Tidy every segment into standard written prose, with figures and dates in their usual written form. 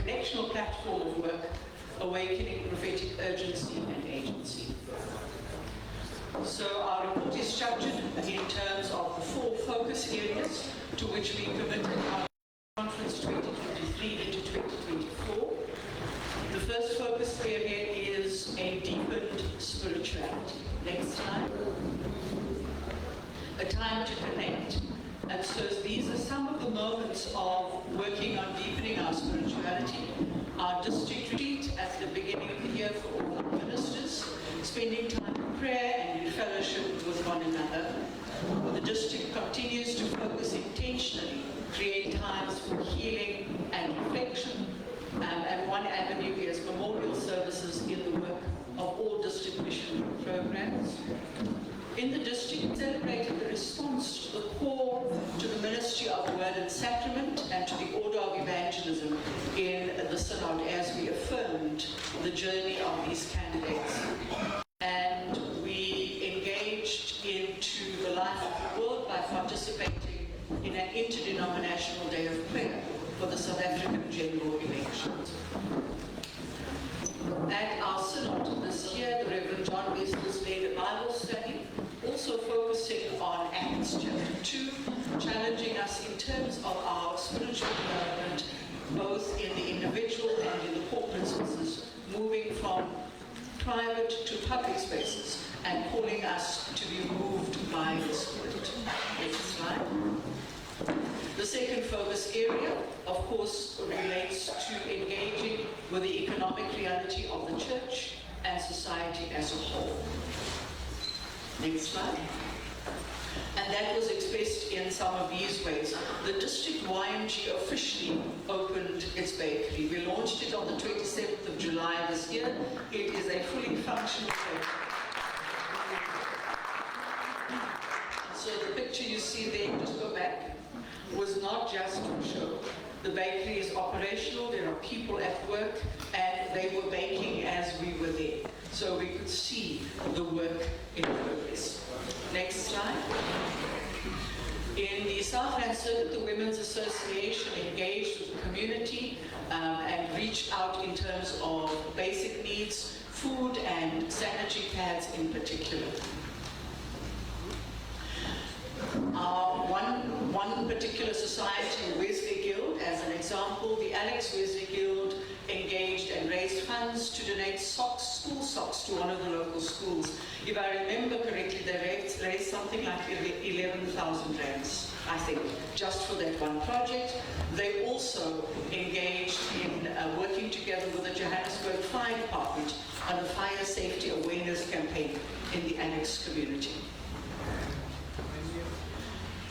connectional platform of work, awakening prophetic urgency and agency. So our report is structured in terms of the 4 focus areas to which we committed our conference 2023 into 2024. The first focus area is a deepened spirituality. Next slide. A time to connect. And so these are some of the moments of working on deepening our spirituality. Our district retreat at the beginning of the year for all our ministers, spending time in prayer and in fellowship with one another. The district continues to focus intentionally, create times for healing and reflection. And one avenue is memorial services in the work of all district mission programs. In the district, we celebrated the response to the call to the Ministry of Word and Sacrament and to the Order of Evangelism in the Synod as we affirmed the journey of these candidates. And we engaged into the life of the world by participating in an interdenominational day of prayer for the South African general elections. At our synod this year, the Reverend John Wesley's led a Bible study, also focusing on Acts chapter 2, challenging us in terms of our spiritual development, both in the individual and in the corporate spaces, moving from private to public spaces, and calling us to be moved by the Spirit. Next slide. The second focus area, of course, relates to engaging with the economic reality of the church and society as a whole. Next slide. And that was expressed in some of these ways. The district YMG officially opened its bakery. We launched it on the 27th of July this year. It is a fully functional bakery. So the picture you see there, just go back, was not just for show. The bakery is operational, there are people at work, and they were baking as we were there. So we could see the work in progress. Next slide. In the Southland Circuit, the Women's Association engaged with the community and reached out in terms of basic needs, food and sanitary pads in particular. One particular society, Wesley Guild, as an example, the Alex Wesley Guild engaged and raised funds to donate socks, school socks, to one of the local schools. If I remember correctly, they raised something like 11,000 rands, I think, just for that one project. They also engaged in working together with the Johannesburg Fire Department on a fire safety awareness campaign in the Alex community.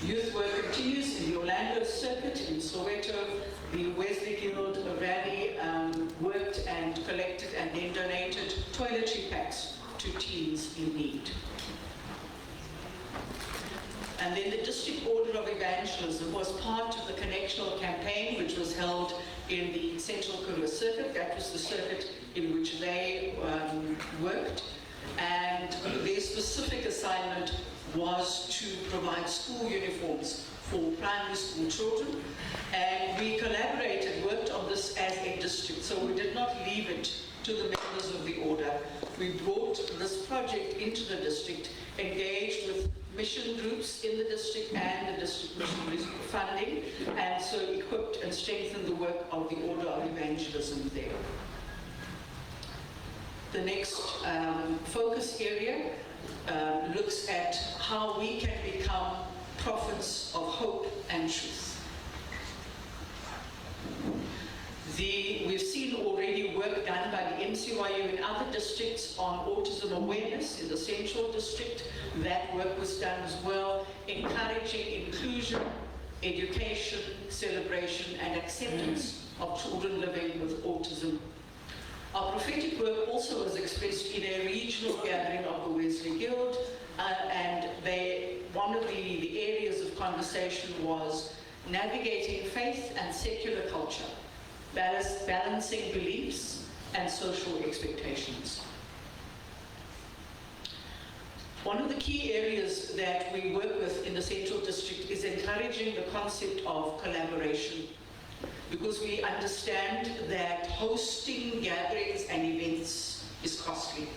Youth work continues in the Orlando Circuit in Soweto. The Wesley Guild rally worked and collected and then donated toiletry packs to teens in need. And then the District Order of Evangelism was part of the connectional campaign, which was held in the Central Karoo Circuit. That was the circuit in which they worked. And their specific assignment was to provide school uniforms for primary school children. And we collaborated, worked on this as a district, so we did not leave it to the members of the order. We brought this project into the district, engaged with mission groups in the district and the district missionaries funding, and so equipped and strengthened the work of the Order of Evangelism there. The next focus area looks at how we can become prophets of hope and truth. We've seen already work done by the MCYU in other districts on autism awareness in the Central District. That work was done as well, encouraging inclusion, education, celebration, and acceptance of children living with autism. Our prophetic work also was expressed in a regional gathering of the Wesley Guild, and one of the areas of conversation was navigating faith and secular culture, balancing beliefs and social expectations. One of the key areas that we work with in the Central District is encouraging the concept of collaboration. because we understand that hosting gatherings and events is costly.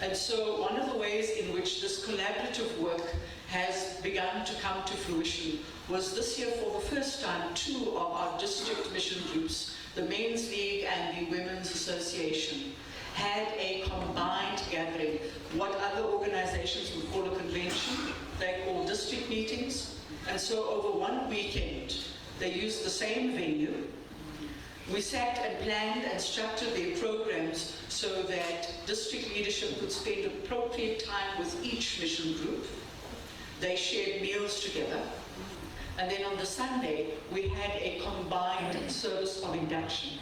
And so one of the ways in which this collaborative work has begun to come to fruition was this year, for the first time, 2 of our district mission groups, the Men's League and the Women's Association, had a combined gathering, what other organizations would call a convention. They call district meetings. And so over one weekend, they used the same venue. We sat and planned and structured their programs so that district leadership could spend appropriate time with each mission group. They shared meals together. And then on the Sunday, we had a combined service of induction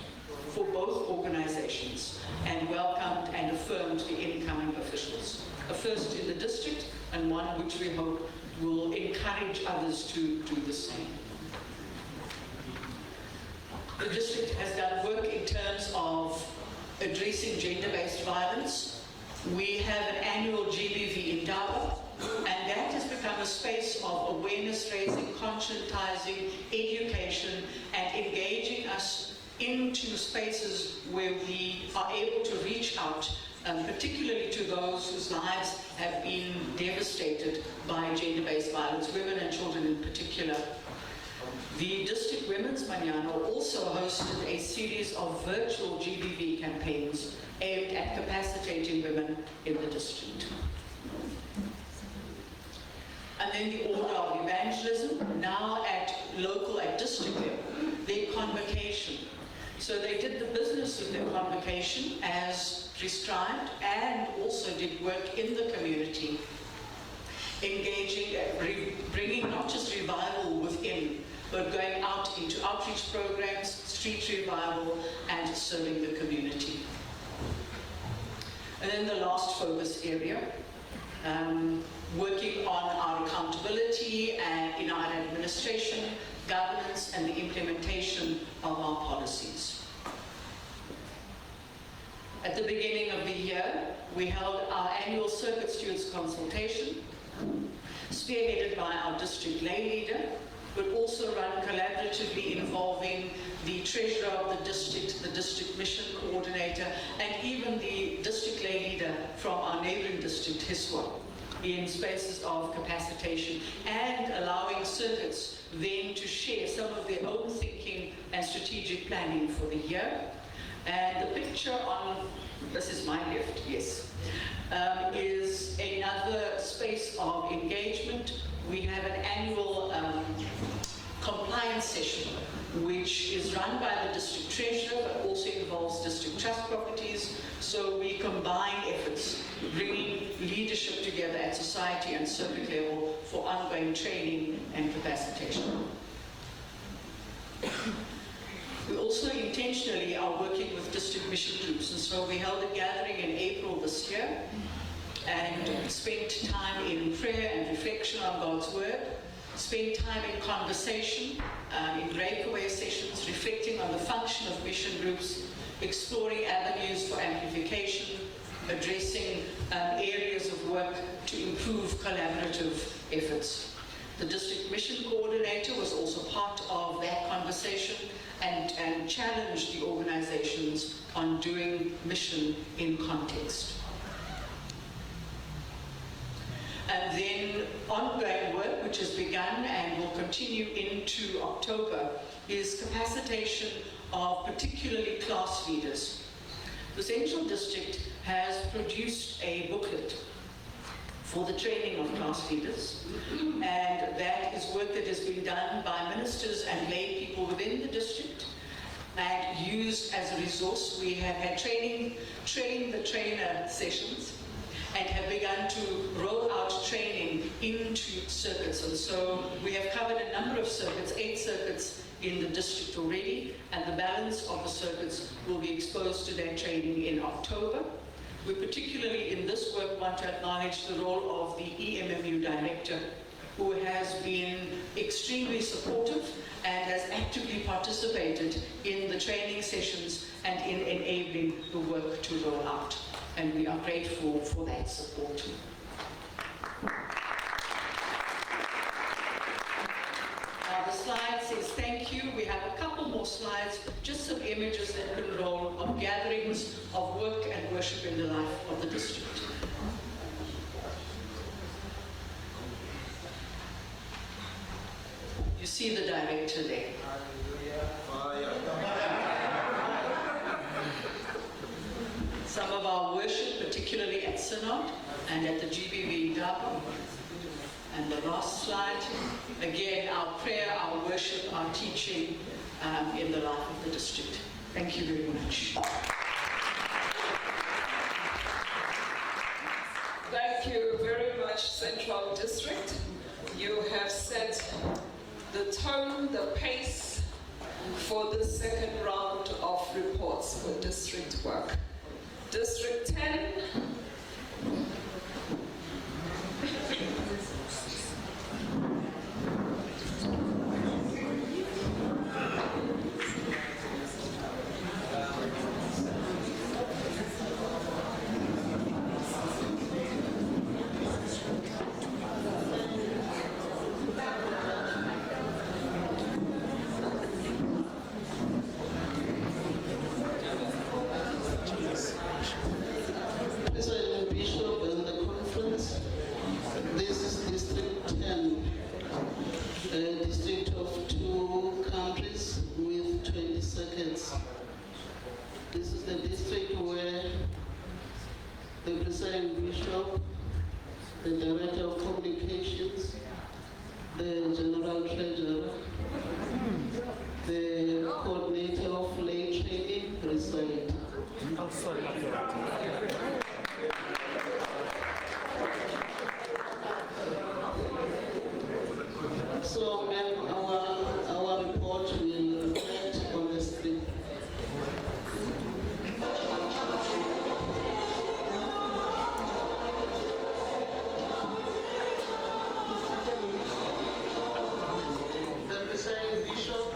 for both organizations and welcomed and affirmed the incoming officials. A first in the district and one which we hope will encourage others to do the same. The district has done work in terms of addressing gender-based violence. We have an annual GBV Indaba, and that has become a space of awareness raising, conscientizing, education, and engaging us into spaces where we are able to reach out, particularly to those whose lives have been devastated by gender-based violence, women and children in particular. The District Women's Manana also hosted a series of virtual GBV campaigns aimed at capacitating women in the district. And then the order of evangelism, now at district level, their convocation. So they did the business of their convocation as prescribed and also did work in the community, engaging, bringing not just revival within, but going out into outreach programs, street revival, and serving the community. And then the last focus area, working on our accountability and in our administration, governance, and the implementation of our policies. At the beginning of the year, we held our annual Circuit Stewards consultation, spearheaded by our district lay leader, but also run collaboratively involving the treasurer of the district mission coordinator, and even the district lay leader from our neighboring district, Hiswa, in spaces of capacitation, and allowing circuits then to share some of their own thinking and strategic planning for the year. And the picture on, this is my left, yes, is another space of engagement. We have an annual compliance session, which is run by the district treasurer, but also involves district trust properties. So we combine efforts, bringing leadership together at society and circuit level for ongoing training and capacitation. We also intentionally are working with district mission groups, and so we held a gathering in April this year and spent time in prayer and reflection on God's word, spent time in conversation, in breakaway sessions, reflecting on the function of mission groups, exploring avenues for amplification, addressing areas of work to improve collaborative efforts. The district mission coordinator was also part of that conversation and challenged the organizations on doing mission in context. And then ongoing work, which has begun and will continue into October, is capacitation of particularly class leaders. The Central District has produced a booklet for the training of class leaders, and that is work that has been done by ministers and lay people within the district and used as a resource. We have had train the trainer sessions and have begun to roll out training into circuits. And so we have covered a number of circuits, 8 circuits in the district already, and the balance of the circuits will be exposed to that training in October. We particularly in this work want to acknowledge the role of the EMMU director, who has been extremely supportive and has actively participated in the training sessions and in enabling the work to roll out. And we are grateful for that support. The slide says thank you. We have a couple more just some images that can roll of gatherings of work and worship in the life of the district. You see the director there. Some of our worship, particularly at Synod and at the GBV in Durban. And the last slide, again, our prayer, our worship, our teaching in the life of the district. Thank you very much. Thank you very much, Central District. You have set the tone, the pace for the second round of reports for district work. District 10. This is the district where the presiding bishop, the director of communications, the general treasurer, the coordinator of lay training reside. Oh, sorry. So, ma'am, our report will reflect on the screen. The presiding bishop.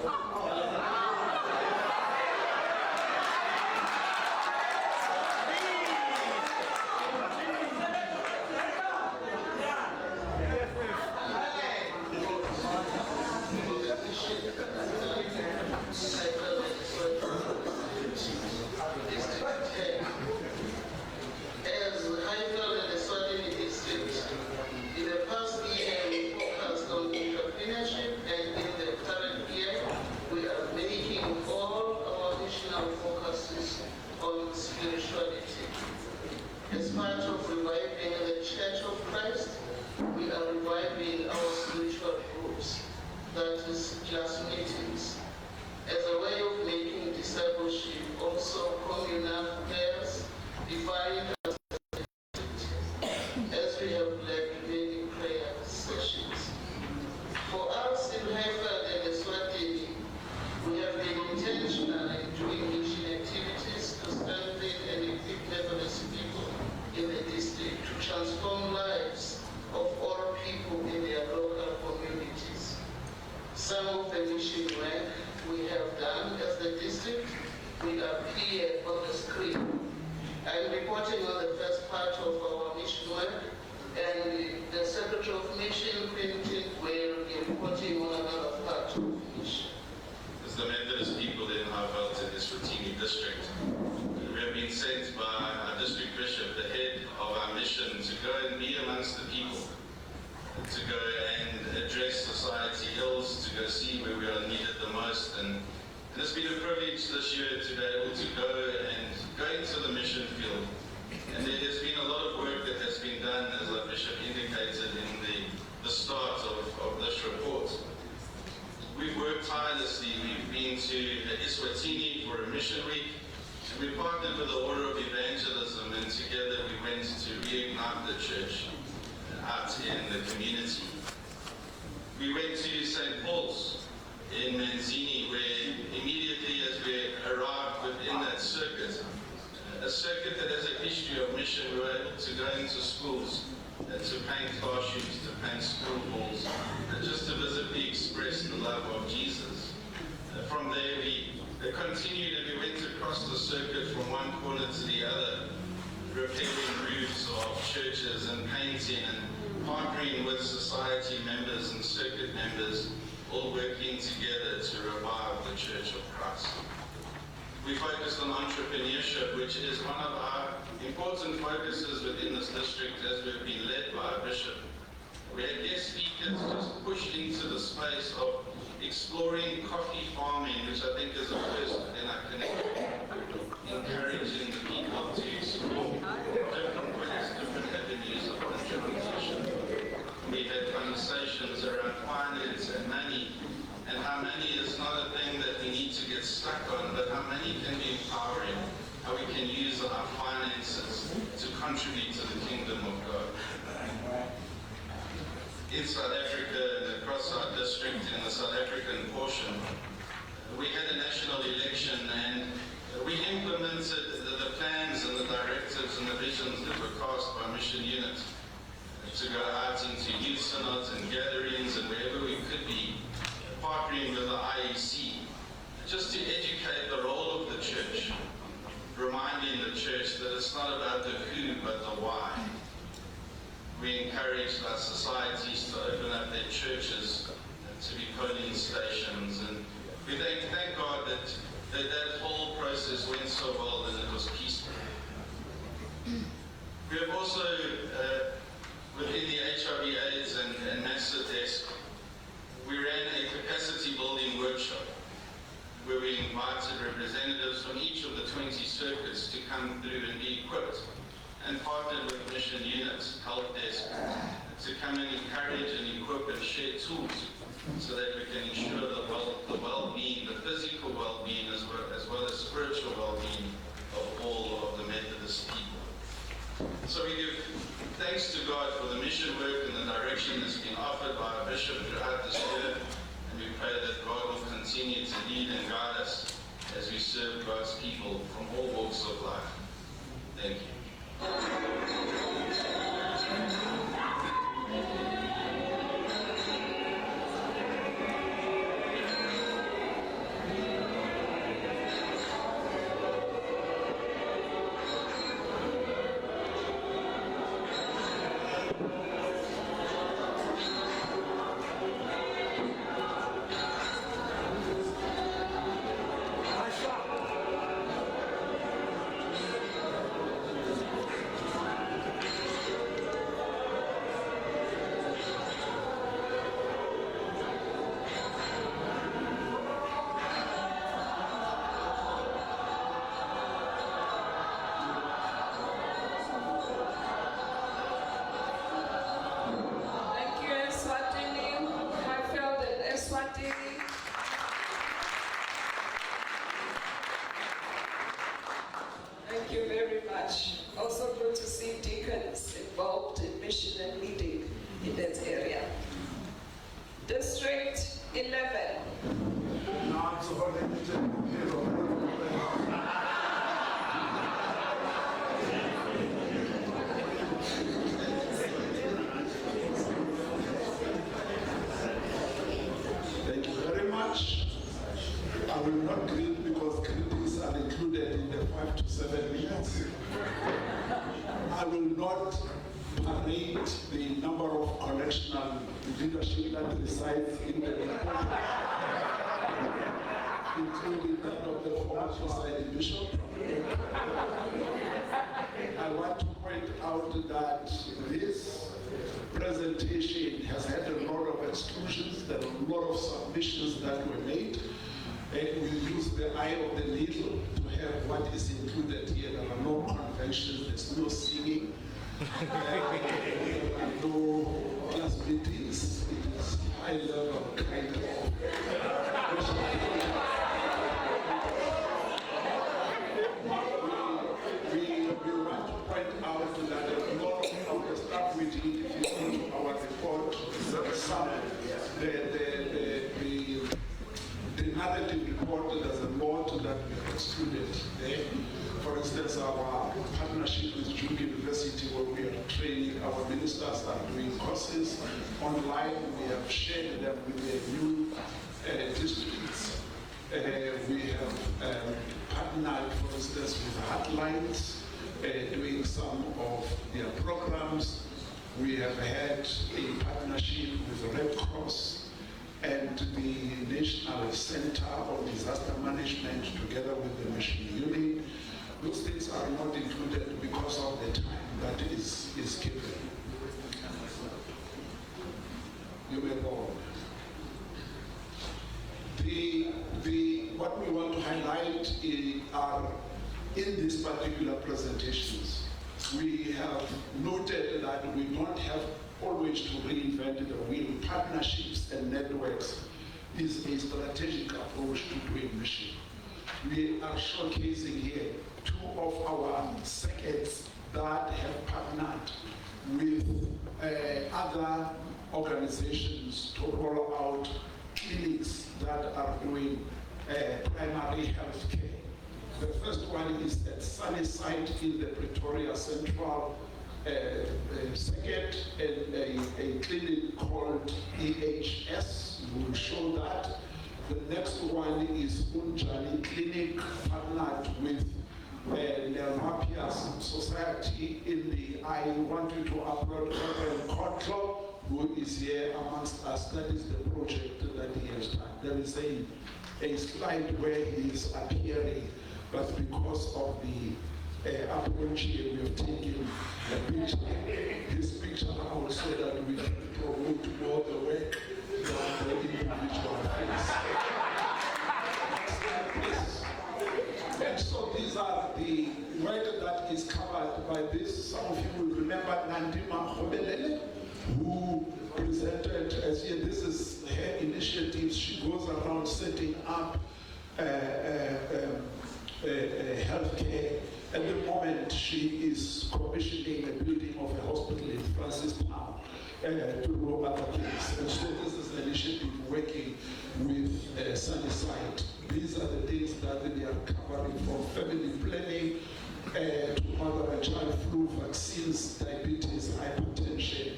As part of reviving the Church of Christ, we are reviving our spiritual groups, that is, class meetings, as a way of making discipleship, also communal prayers, defined as we have led many prayer sessions. For us in Highfield and Eswatini, we have been intentional in doing mission activities to strengthen and equip Methodist people in the district to transform lives of all people in their local communities. Some of the mission work we have done as the district will appear on the screen. I'm reporting on the first part of our mission work, and the Secretary of Mission, Quentin, will be reporting on another part of the mission. As the Methodist people in Highveld in the Eswatini district, we have been sent by our district bishop, the head of our mission, to go and be amongst the people, to go and address society ills, to go see where we are needed the most. And it's been a privilege this year to be able to go into the mission field. And there has been a lot of work that has been done, as our bishop indicated in the start of this report. We've worked tirelessly. We've been to Eswatini for a mission week. We partnered with the Order of Evangelism, and together we went to reignite the church out in the community. We went to St. Paul's in Manzini, where immediately as we arrived within that circuit, a circuit that has a history of mission, we were able to go into schools, to paint classrooms, to paint school walls, just to visibly express the love of Jesus. From there we continued, and we went across the circuit from one corner to the other, repairing roofs of churches and painting and partnering with society members and circuit members, all working together to revive the Church of Christ. We focused on entrepreneurship, which is one of our important focuses within this district as we've been led by our bishop. We had guest speakers just pushed into the space of exploring coffee farming, which I think is a first within our community, encouraging the people to explore different ways, different avenues of entrepreneurship. We had conversations around finance and money, and how money is not a thing that we need to get stuck on, but how money can be empowering, how we can use our finances to contribute to the kingdom of God. In South Africa and across our district, in the South African portion, we had a national election and we implemented the plans and the directives and the visions that were cast by Mission Unit to go out into youth synods and gatherings and wherever we could be, partnering with the IEC, just to educate the role of the church, reminding the church that it's not about the who but the why. We encouraged our societies to open up their churches to be polling stations, and we thank God that whole process went so well and it was peaceful. We have also, within the HIV/AIDS and Methodist, we ran a capacity building workshop where we invited representatives from each of the 20 circuits to come through and be equipped, and partnered with Mission Units, Help Desk, to come and encourage and equip and share tools so that we can ensure the well-being, the physical well-being as well as spiritual well-being of all of the Methodist people. So we give thanks to God for the mission work and the direction that's been offered by our bishop throughout this year, and we pray that God will continue to lead and guide us as we serve God's people from all walks of life. Thank you. Thank you very much. Also good to see deacons involved in mission and leading in that area. District 11. Thank you very much. I will not greet because greetings are included in the 5 to 7 minutes. I will not parade the number of correctional leadership that resides in the report, including that of the former presiding bishop. I want to point out that this presentation has had a lot of exclusions, there are a lot of submissions that were made, and we use the eye of the needle to have what is included here. There are no conventions, there's no singing, no class meetings. It is high level kind of. We want to point out that a lot of the stuff we did, if you see our report, some the narrative report, there's a lot that we excluded there. For instance, our partnership with Duke University, where we are training our ministers are doing courses online. We have shared them with the new districts. We have partnered, for instance, with Heartlines, doing some of their programs. We have had a partnership with the Red Cross and the National Center on Disaster Management together with the Mission Unit. Those things are not included because of the time that is given. You may go on. What we want to highlight are in these particular presentations. We have noted that we don't have always to reinvent the wheel. Partnerships and networks is a strategic approach to doing mission. We are showcasing here 2 of our circuits that have partnered with other organizations to roll out clinics that are doing primary health care. The first one is at Sunnyside in the Pretoria Central Circuit, and a clinic called EHS. We will show that. The next one is Unjani Clinic, partnered with Nelmapia's Society in the I want you to upload Reverend Kotlo, who is here amongst us. That is the project that he has done. There is a slide where he is appearing, but because of the approach here, we have taken a picture, his picture out so that we can promote more the work than the individual face. And so these are the work that is covered by this. Some of you will remember Nandima Khobelele, who presented as here. This is her initiative. She goes around setting up healthcare. At the moment, she is commissioning a building of a hospital in Francistown to do other things. And so this is an initiative working with Sunnyside. These are the things that they are covering, from family planning to mother and child flu vaccines, diabetes, hypertension.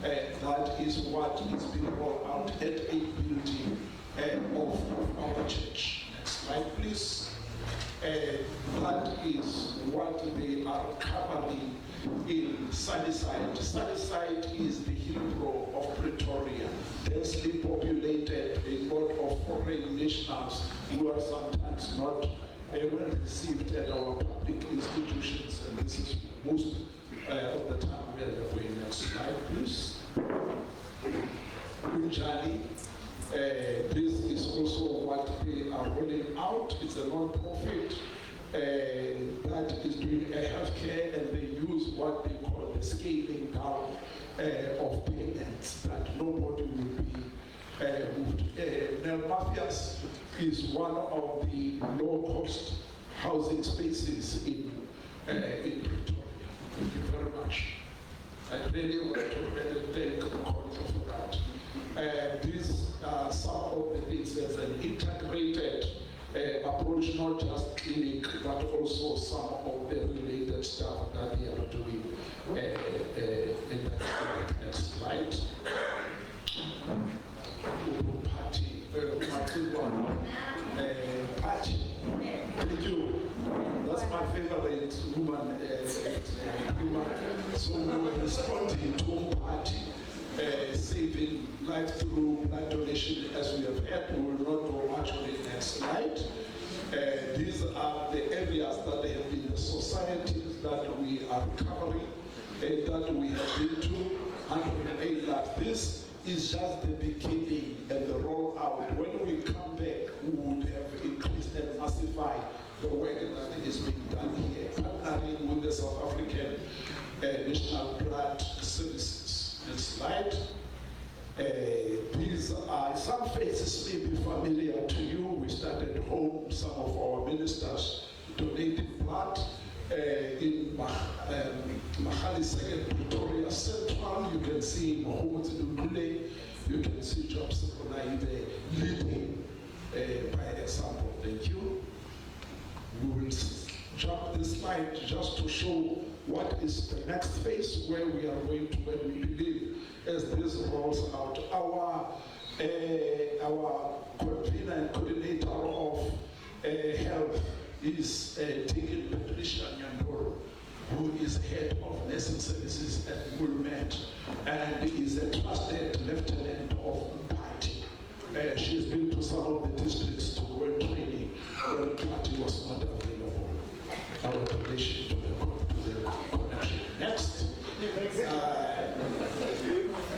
That is what is being rolled out at a building of our church. Next slide, please. That is what they are covering in Sunnyside. Sunnyside is the Hillbrow of Pretoria, densely populated, a lot of foreign nationals who are sometimes not well received at our public institutions, and this is most of the time where they're going. Next slide, please. Unjani. This is also what they are rolling out. It's a non-profit that is doing healthcare, and they use what they call the scaling down of payments, that nobody will be moved. Nelmafias is one of the low-cost housing spaces in Pretoria. Thank you very much. I really want to thank the council for that. These are some of the things as an integrated approach, not just clinic, but also some of the related stuff that they are doing in the next slide. Party, party. Thank you. That's my favorite woman. So we're responding to party. Saving life through blood donation, as we have heard. We will not go much on the next slide. These are the areas that have been the societies that we are covering, that we have been to, 108 that this is just the beginning and the rollout. When we come back, we would have increased and massified the work that is being done here, partnering with the South African National Blood Services. Next slide. These are some faces may be familiar to you. We started home, some of our ministers donated blood in Mahali Second Pretoria Central. You can see Mohamed Ndule, you can see Jobs Konaibe leading by example. Thank you. We will jump this slide just to show what is the next phase where we are going to, when we believe as this rolls out. Our convener and coordinator of health is Deacon Patricia Nyandoro, who is head of nursing services at Mulmet and is a trusted lieutenant of Mpati. She has been to some of the districts to work training where the party was not available. Our donation to the connection. Next,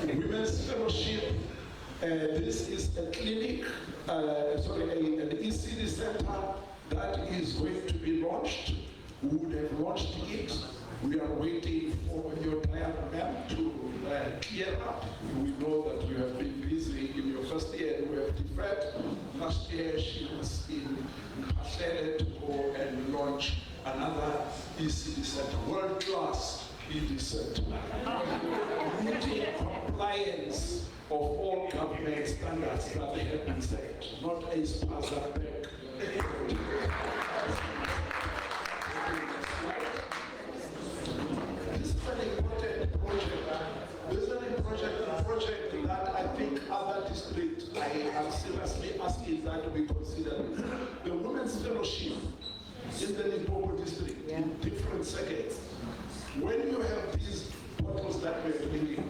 Women's Fellowship. This is a clinic, an ECD center that is going to be launched. We would have launched it. We are waiting for your diagram to clear up. We know that you have been busy in your first year. We have deferred. Last year she was in Pasele to go and launch another ECD center, world-class ECD center. Meeting compliance of all government standards that they have been set, not a spaza bank. This is an important project. This is an important project that I think other districts, I am seriously asking that we consider it. The Women's Fellowship in the Limpopo district, in different circuits. When you have these bottles that we're drinking,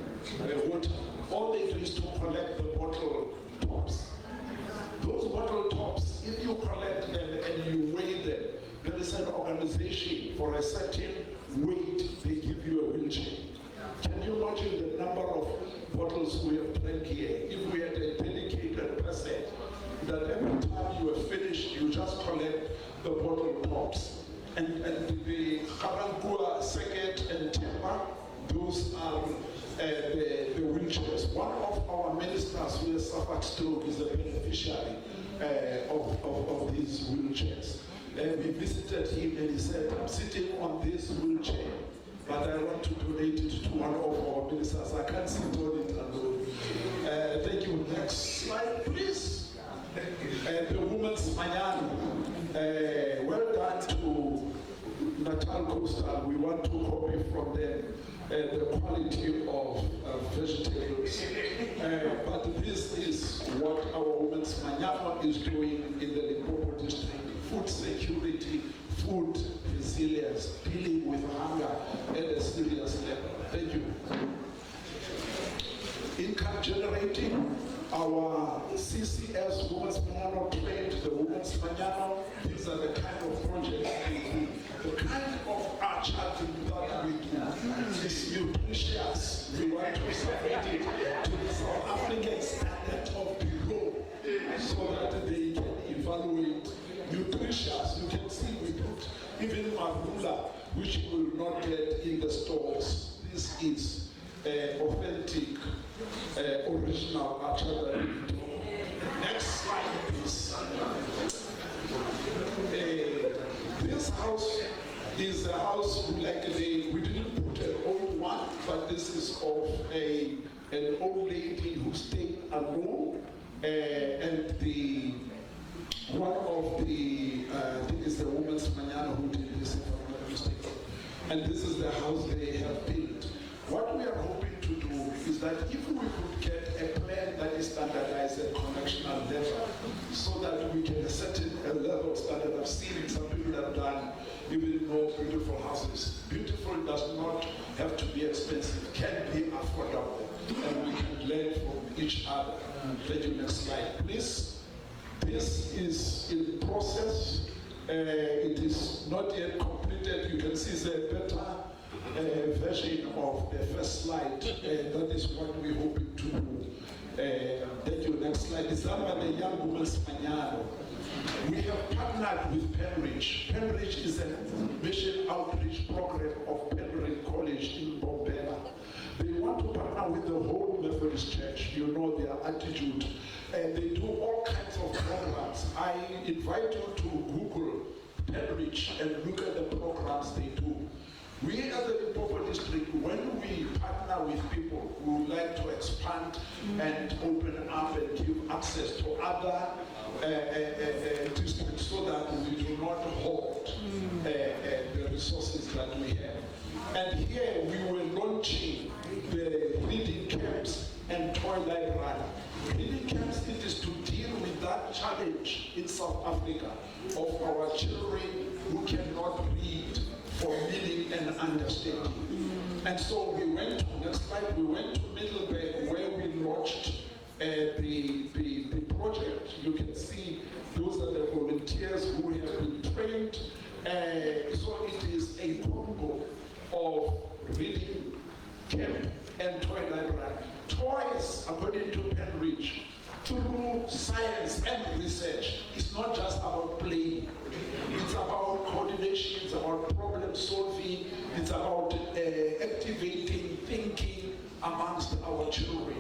water, all they do is to collect the bottle tops. Those bottle tops, if you collect them and you weigh them, there is an organization for a certain weight, they give you a wheelchair. Can you imagine the number of bottles we have drank here? If we had a dedicated person that every time you are finished, you just collect the bottle tops. And the Karankua, Seket, and Temba, those are the wheelchairs. One of our ministers who has suffered stroke is a beneficiary of these wheelchairs. We visited him and he said, I'm sitting on this wheelchair, but I want to donate it to one of our ministers. I can't sit on it alone. Thank you. Next slide, please. The Women's Manyano. Well done to Natal Coastal. We want to copy from them the quality of vegetables. But this is what our Women's Manyano is doing in the Limpopo district. Food security, food resilience, dealing with hunger at a serious level. Thank you. Income generating. Our CCS Women's Manyano trained the Women's Manyano. These are the kind of projects we do. The kind of charging that we do is nutritious. We want to separate it to the South African standard of the law so that they can evaluate nutritious. You can see we put even marula, which you will not get in the stores. This is authentic, original archery. Next slide, please. This house is a house like we didn't put an old one, but this is of an old lady who stayed alone, and one of the I think it's the Women's Manyano who did this, if I'm not mistaken. And this is the house they have built. What we are hoping to do is that if we could get a plan that is standardized at connectional level, so that we can set a level of standard. I've seen some people have done even more beautiful houses. Beautiful does not have to be expensive, can be affordable, and we can learn from each other. Thank you. Next slide, please. This is in process. It is not yet completed. You can see the better version of the first slide. That is what we're hoping to do. Thank you. Next slide. Is about the Young Women's Manyano. We have partnered with Penridge. Penridge is a mission outreach program of Penridge College in Bombela. They want to partner with the whole Methodist Church. You know their attitude. They do all kinds of programs. I invite you to Google Penridge and look at the programs they do. We as the Limpopo district, when we partner with people who would like to expand and open up and give access to other districts so that we do not hoard the resources that we have. And here we were launching the reading camps and toy library. Reading camps, it is to deal with that challenge in South Africa of our children who cannot read for meaning and understanding. And so we went to, next slide, we went to Middleburg where we launched the project. You can see those are the volunteers who have been trained. So it is a combo of reading camp and toy library. Toys, according to Penridge, through science and research, it's not just about playing. It's about coordination, it's about problem solving, it's about activating thinking amongst our children.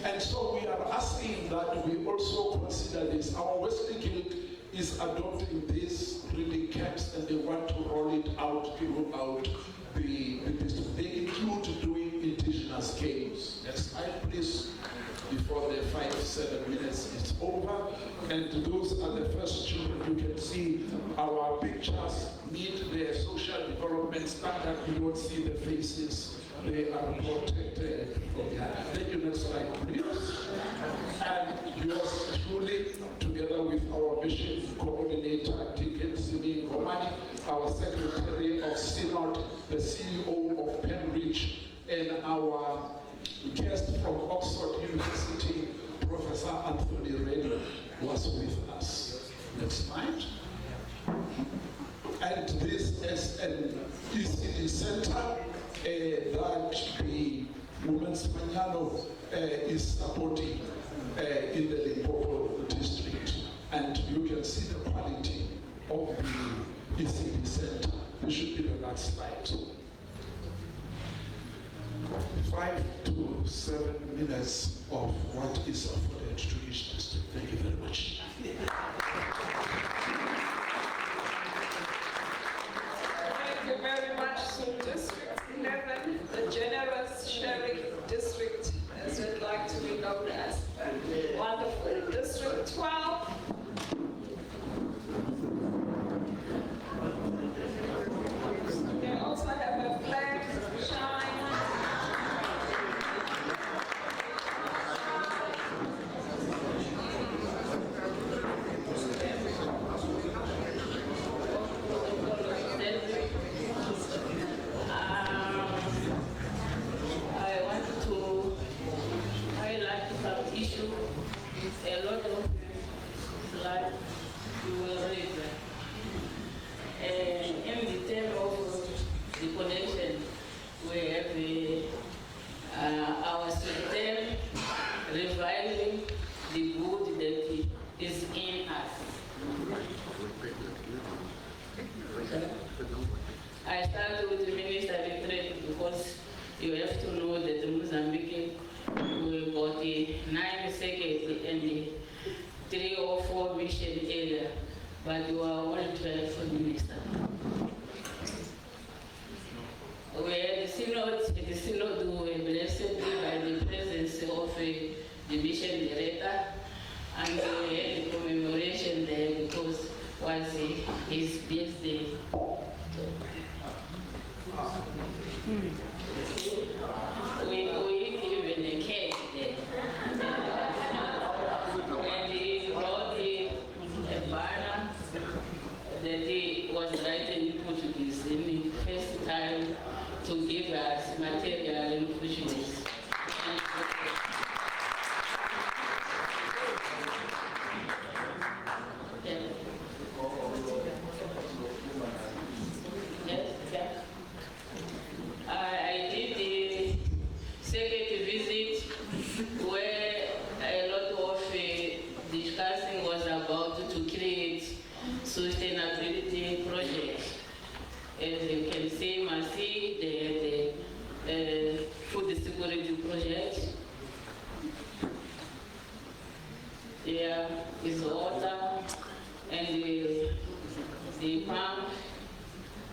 And so we are asking that we also consider this. Our Wesley Guild is adopting these reading camps and they want to roll it out throughout the district. They include doing indigenous games. Next slide, please. Before the 5-7 minutes is over. And those are the first children. You can see our pictures meet the social development standard. You don't see the faces. They are protected from that. Thank you. Next slide, please. And yours truly, together with our mission coordinator, Deacon Simi Komani, our Secretary of Synod, the CEO of Penridge, and our guest from Oxford University, Professor Anthony Reddy, was with us. Next slide. And this is an ECD center that the Women's Manyano is supporting in the Limpopo district. And you can see the quality of the ECD center. This should be the last slide. 5 to 7 minutes of what is afforded to each district. Thank you very much. Thank you very much. So District 11, the generous sharing district, as we'd like to be known as. Wonderful. District 12. They also have a flag shine. I wanted to highlight some issue. A lot of slides you will read. In the term of the connection, we have our system reviving the good that is in us. I started with the minister retreat because you have to know that Mozambique we got 9 seconds and 3 or 4 mission area, but you are only 12 minister. We had the synod were blessed by the presence of the mission director, and we had the commemoration there because it was his birthday. We given a cake there. And he brought a banner that he was writing in Portuguese in the first time to give us material in Portuguese. I did the second visit where a lot of discussing was about to create sustainability projects. As you can see, Masi, the food security project. There is water and the pump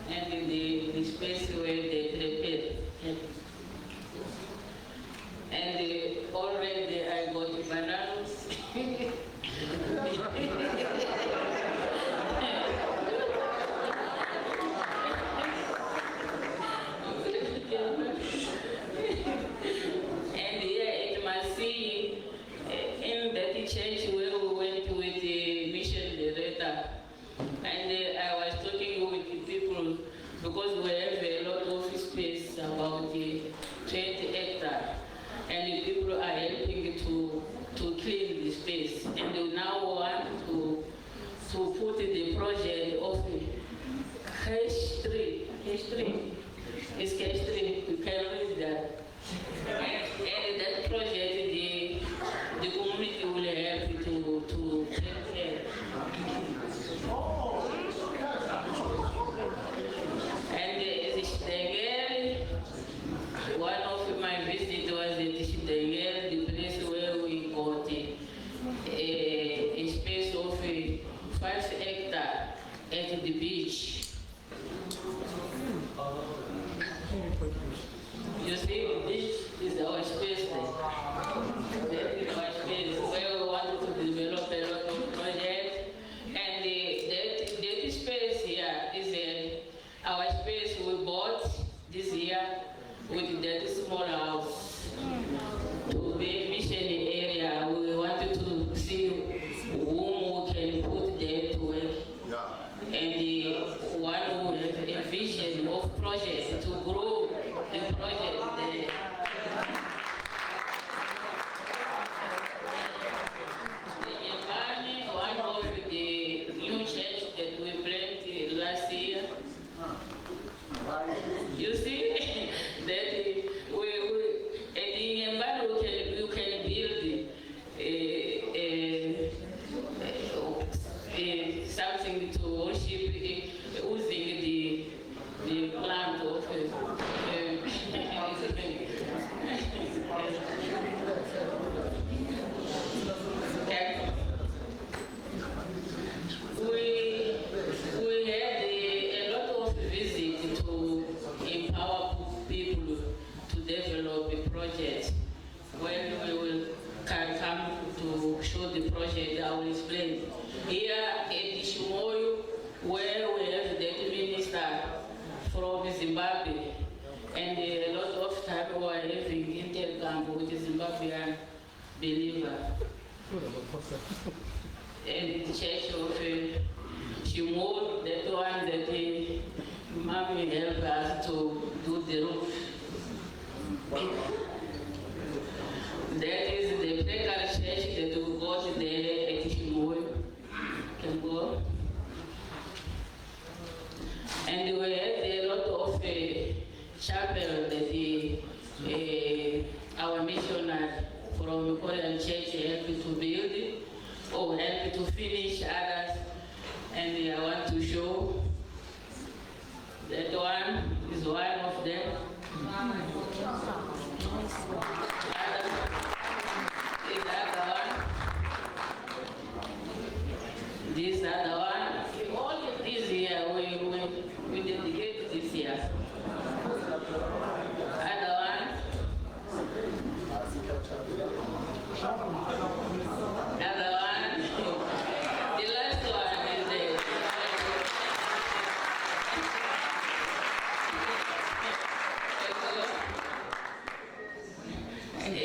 and the space where they prepare. And already I got bananas. And here it must see in that church where we went with the mission director, and I was talking with the people because we have a lot of space, about 20 hectares, and the people are helping chemistry. It's chemistry, you can read that. And that project, the community will help to take care. And the Stengel, one of my visits was at Stengel, the place where we got a space of 5 hectares at the beach. You see, this is our space there. That is our space where we want to develop a lot of projects. And that space here is our space we bought this year with that small house to be mission area. We wanted to see whom we can put there to work. Yeah. And one who has a vision of projects to grow the project there. The environment, one of the new church that we planted last year. You see that the environment you can build something to worship using the plant of we had a lot of visits to empower people to develop a project. When we will come to show the project, I will explain. Here at Shimoyu, where we have the minister from Zimbabwe, and a lot of time we are having intercamp with the Zimbabwean believer. And the church of Shimoyu, that one that Mommy helped us to do the roof. That is the Pekar church that we got there at Shimoyu. Can go. And we had a lot of chapel that our missionary from Korean church helped to build or helped to finish others. And I want to show that one is one of them. This other one. This other one. All of these here we dedicate this year. Other one. Other one. The last one is the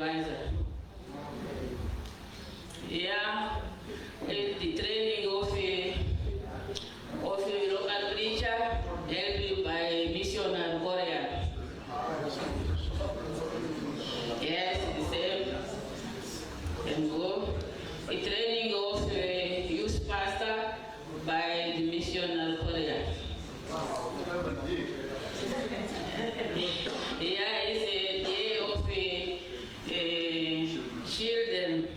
supervisor. Yeah, the training of a local preacher helped by missionary Korean. Yes, the same. And go. The training of a youth pastor by the missionary Korean. Yeah, it's a day of children.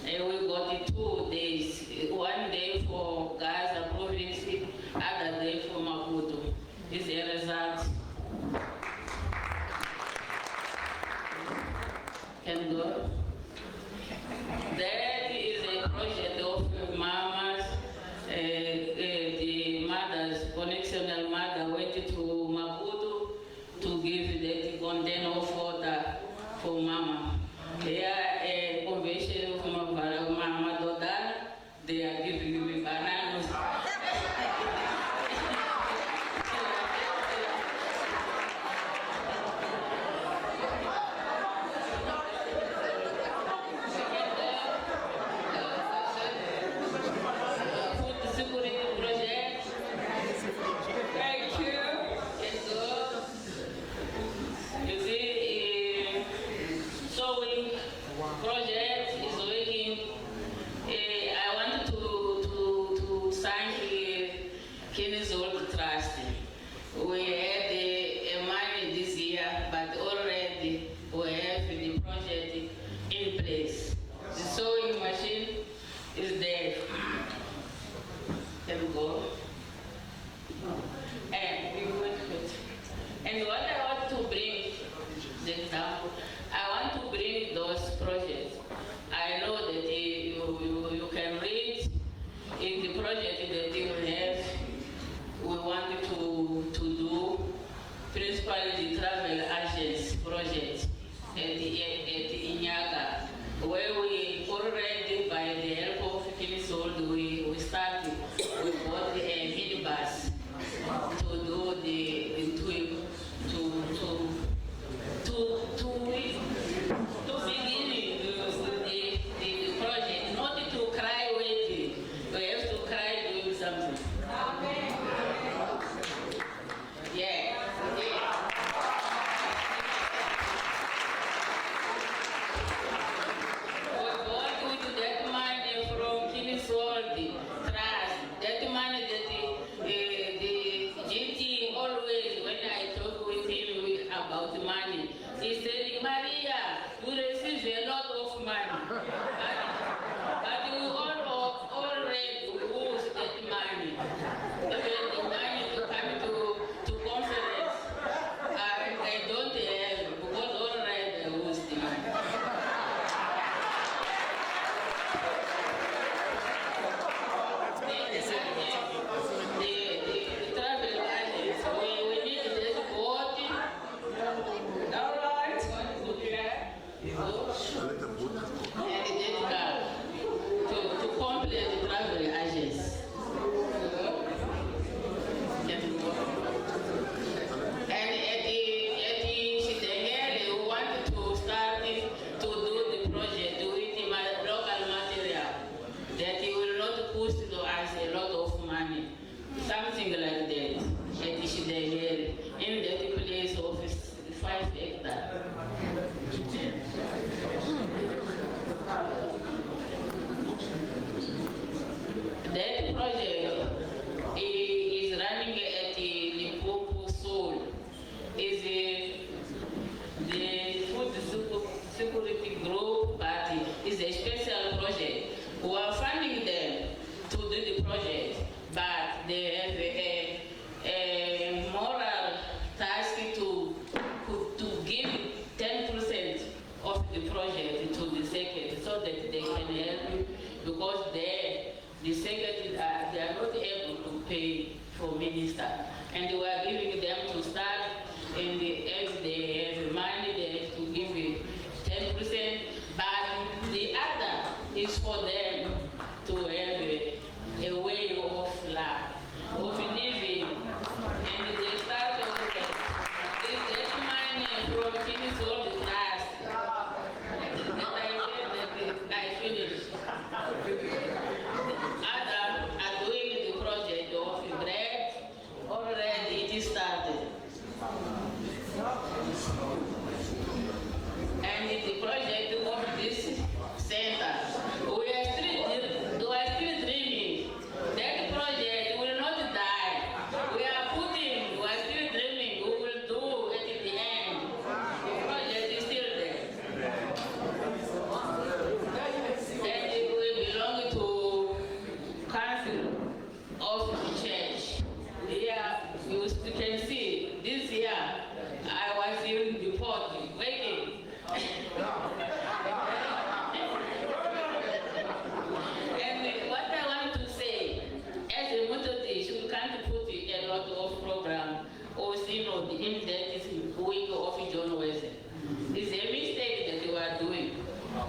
And we got it 2 days. 1 day for Gaza province, other day for Maputo. It's a result. Can go. That is a project of mamas. The mothers, connectional mother went to Maputo to give the container of water for mama. They are a convention of Mama Dodana. They are giving me bananas. Food security project. Thank you. You see, sewing project is working. I want to thank Kenizol Trust. We had money this year, but already we have the project in place. The sewing machine is there. There we go. And we went with. And what I want to bring, the example, I want to bring those projects. I know that you can read in the project that you have. We want to do principally the travel agents project at Inyaga, where we already, by the help of Kinisol, we started. We bought a minibus to do to begin the project, not to cry waiting. We have to cry doing something. Yeah. We bought with that money from Kinisol Trust. That money that the GT always, when I talk with him about money, he said, Maria, you receive a lot of money. But we all already lose that money. Even the money to come to conference, I don't have, because already I lose the money. The travel agents, we need this boat. All right. To complete the travel agents. And at the Shidengele, we want to start to do the project with the local material that you will not cost us a lot of money. Something like that at the Shidengele, in that place of 5 hectares. That project is running at the Limpopo Soul. Is the food security group, but it's a special project. We are funding them to do the project, but they have a moral task to give 10% of the project to the second so that they can help you, because the second they are not able to pay for minister, and we are giving them to start, and as they have money they have to give 10%, but the other is for them to have a way of life, of living, and they start with that money from Kinisol Trust.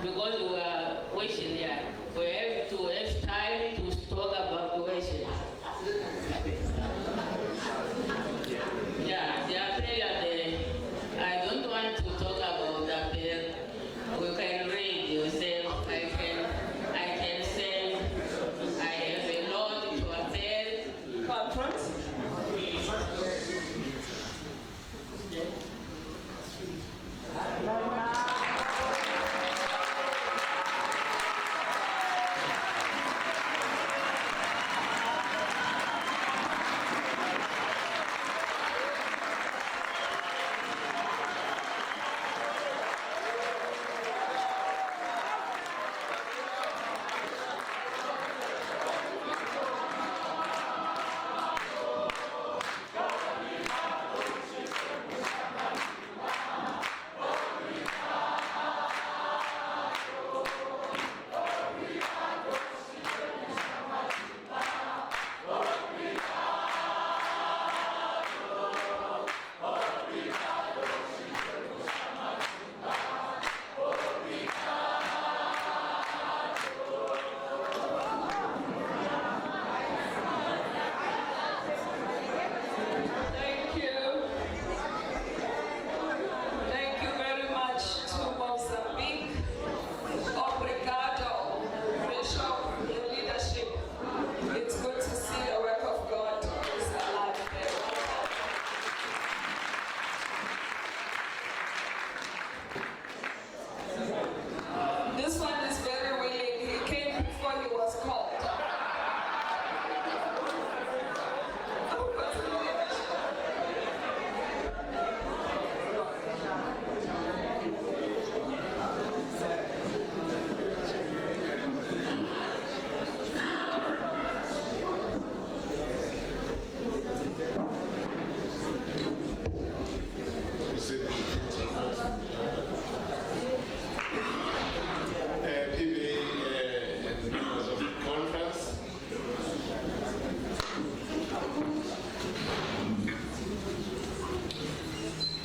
because we are wishing, yeah, we have to have time to talk about the wishing. Yeah, the appeal, I don't want to talk about the appeal. We can read yourself, I can say, I have a lot to appeal. Conference?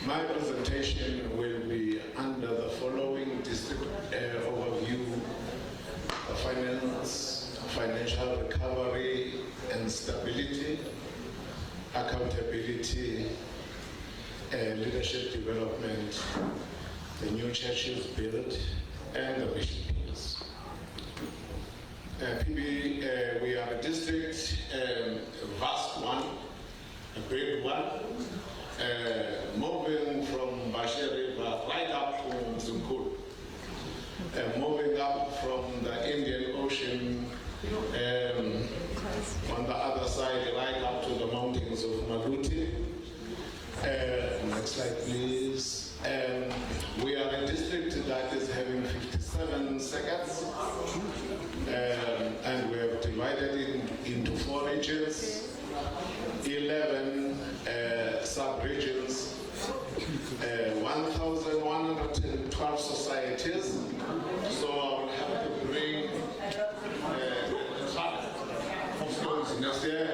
My presentation will be under the following district overview: financial recovery and stability, accountability, leadership development, the new churches built, and the mission fields. PB, we are a district, vast one, a big one, moving from Bashir River right up to Mzumkulu, moving up from the Indian Ocean on the other side right up to the mountains of Maluti. Next slide, please. We are a district that is having 57 seconds, and we have divided it into 4 regions, 11 sub-regions, 1,112 societies. So I will have to bring stones next year.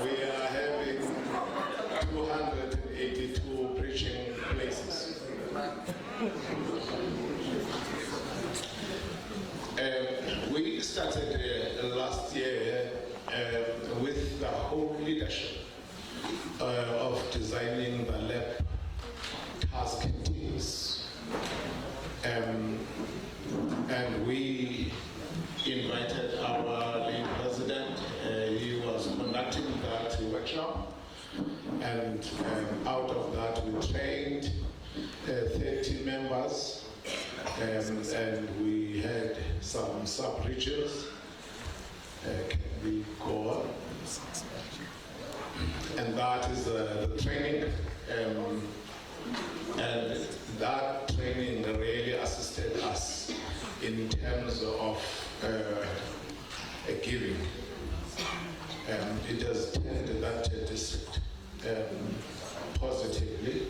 We are having 282 preaching places. We started last year with the whole leadership of designing the lab task teams. And we invited our lead president. He was conducting that workshop. And out of that, we trained 30 members. And we had some sub-regions. Can we go on? And that is the training. And that training really assisted us in terms of giving. It has turned that district positively.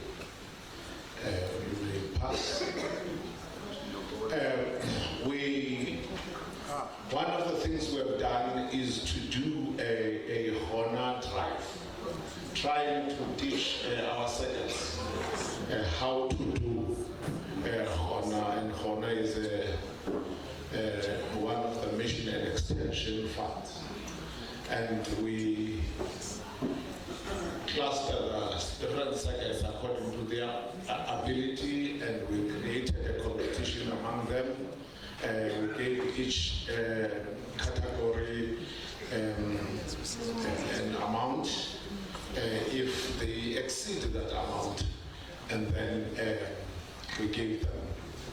We will pass. One of the things we have done is to do a honor drive, trying to teach our students how to do HONA, and HONA is one of the mission and extension funds. And we cluster the different sectors according to their ability, and we created a competition among them. We gave each category an amount. If they exceed that amount, and then we give them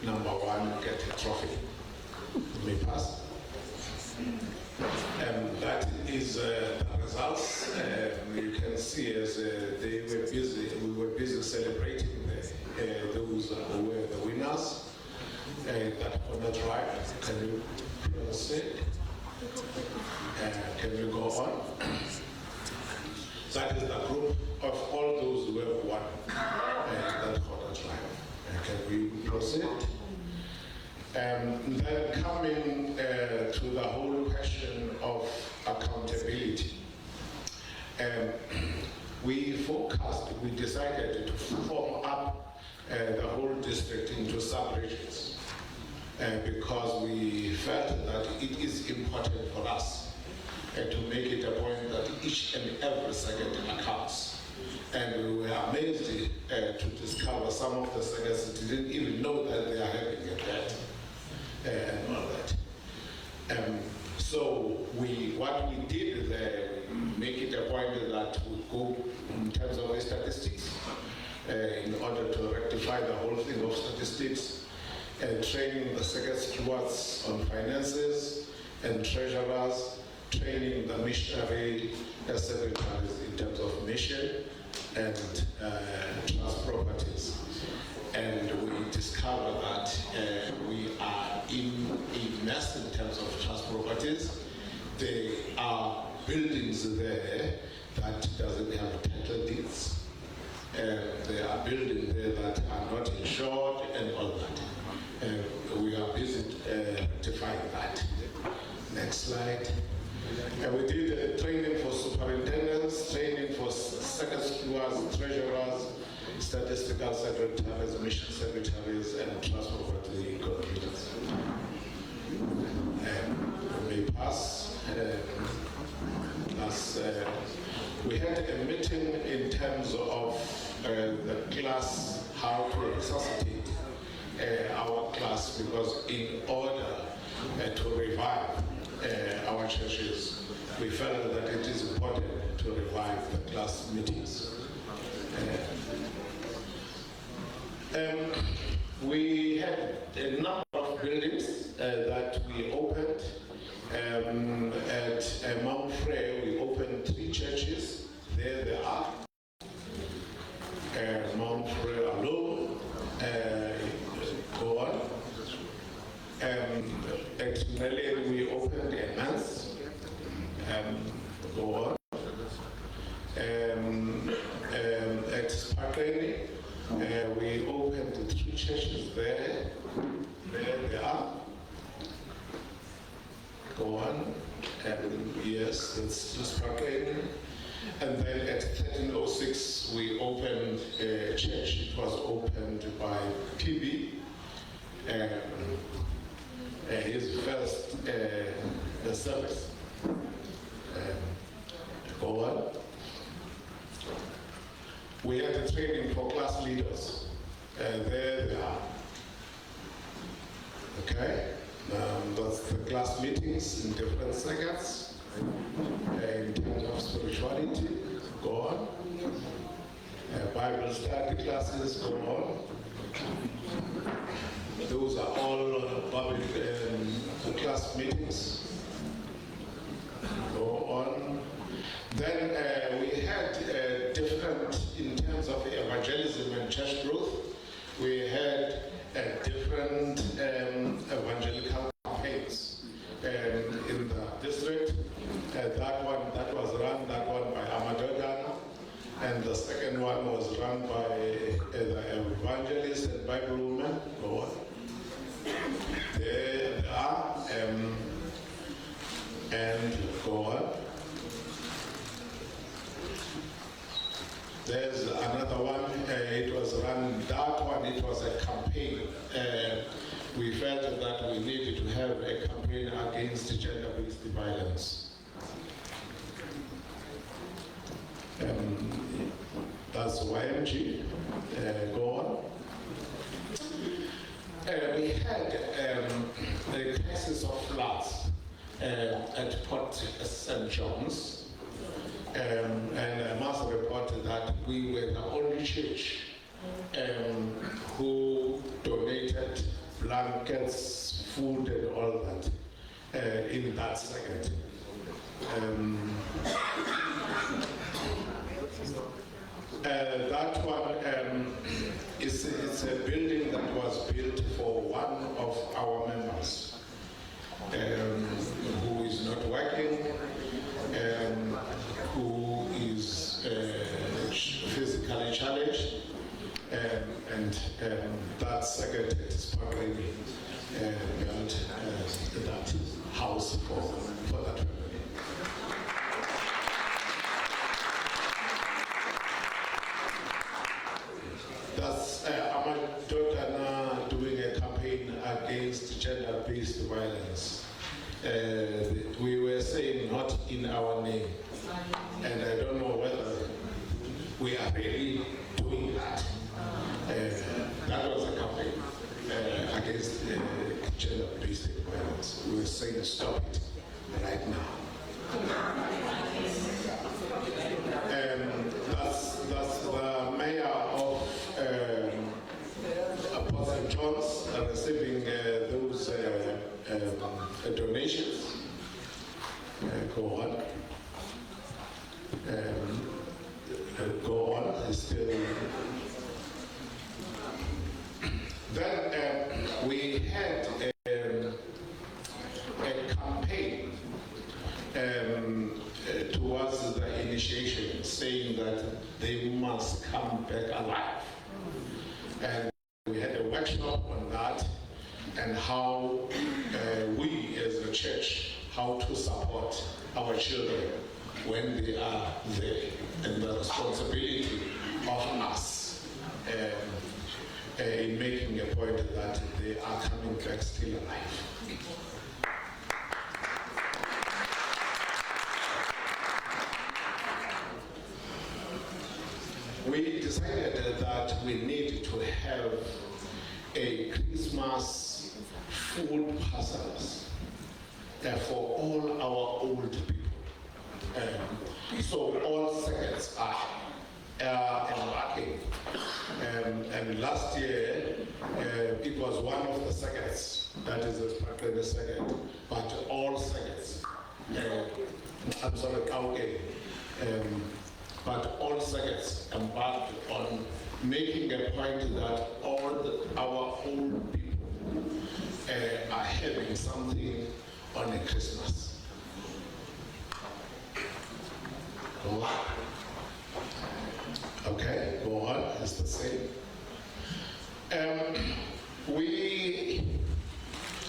number one, get a trophy. May pass. That is the results. You can see as we were busy celebrating those who were the winners. That on the drive. Can you proceed? Can you go on? That is the group of all those who have won that quarter drive. Can we proceed? Then coming to the whole question of accountability, we decided to form up the whole district into sub-regions because we felt that it is important for us to make it a point that each and every second accounts. And we were amazed to discover some of the sectors didn't even know that they are having a threat and all that. So what we did there, we make it a point that we go in terms of the statistics in order to rectify the whole thing of statistics, training the second stewards on finances and treasurers, training the missionary secretaries in terms of mission and trust properties. And we discover that we are in a mess in terms of trust properties. There are buildings there that doesn't have title deeds. There are buildings there that are not insured and all that. We are busy rectifying that. Next slide. We did training for superintendents, training for second stewards, treasurers, statistical secretaries, mission secretaries, and trust property coordinators. We pass. We had a meeting in terms of the class, how to resuscitate our class, because in order to revive our churches, we felt that it is important to revive the class meetings. We had a number of buildings that we opened. At Mount Frey, we opened 3 churches. There they are. Mount Frey alone. Go on. At Nelly, we opened a mass. Go on. At Sparkley, we opened 3 churches there. There they are. Go on. Yes, that's Sparkley. And then at 1306, we opened a church. It was opened by PB. His first service. Go on. We had a training for class leaders. There they are. Okay? That's the class meetings in different circuits. In terms of spirituality, go on. Bible study classes, go on. Those are all public class meetings. Go on. Then we had different, in terms of evangelism and church growth, we had different evangelical campaigns in the district. That was run by Amadodana, and the second one was run by the evangelist and Bible woman. Go on. There they are, and go on. There's another one, it was run it was a campaign. We felt that we needed to have a campaign against gender-based violence. That's YMG. Go on. We had a crisis of floods at Port St. John's, and I must report that we were the only church who donated blankets, food, and all that in that second. That one it's a building that was built for one of our members who is not working, who is physically challenged, and that secretary is partly built that house for that family. That's Amadotana doing a campaign against gender-based violence. We were saying not in our name, and I don't know whether we are really doing that. That was a campaign against gender-based violence. We were saying stop it right now. That's the mayor of St. John's receiving those donations. Go on. Go on. Still. Then we had a campaign towards the initiation, saying that they must come back alive. And we had a workshop on that and how we as a church, how to support our children when they are there, and the responsibility of us in making a point that they are coming back still alive. We decided that we need to have a Christmas food parcels for all our old people. So all seconds are embarking. And last year, it was one of the seconds, that is the second, but all seconds. I'm sorry, okay. But all seconds embarked on making a point that all our old people are having something on a Christmas. Go on. Okay, go on, it's the same. We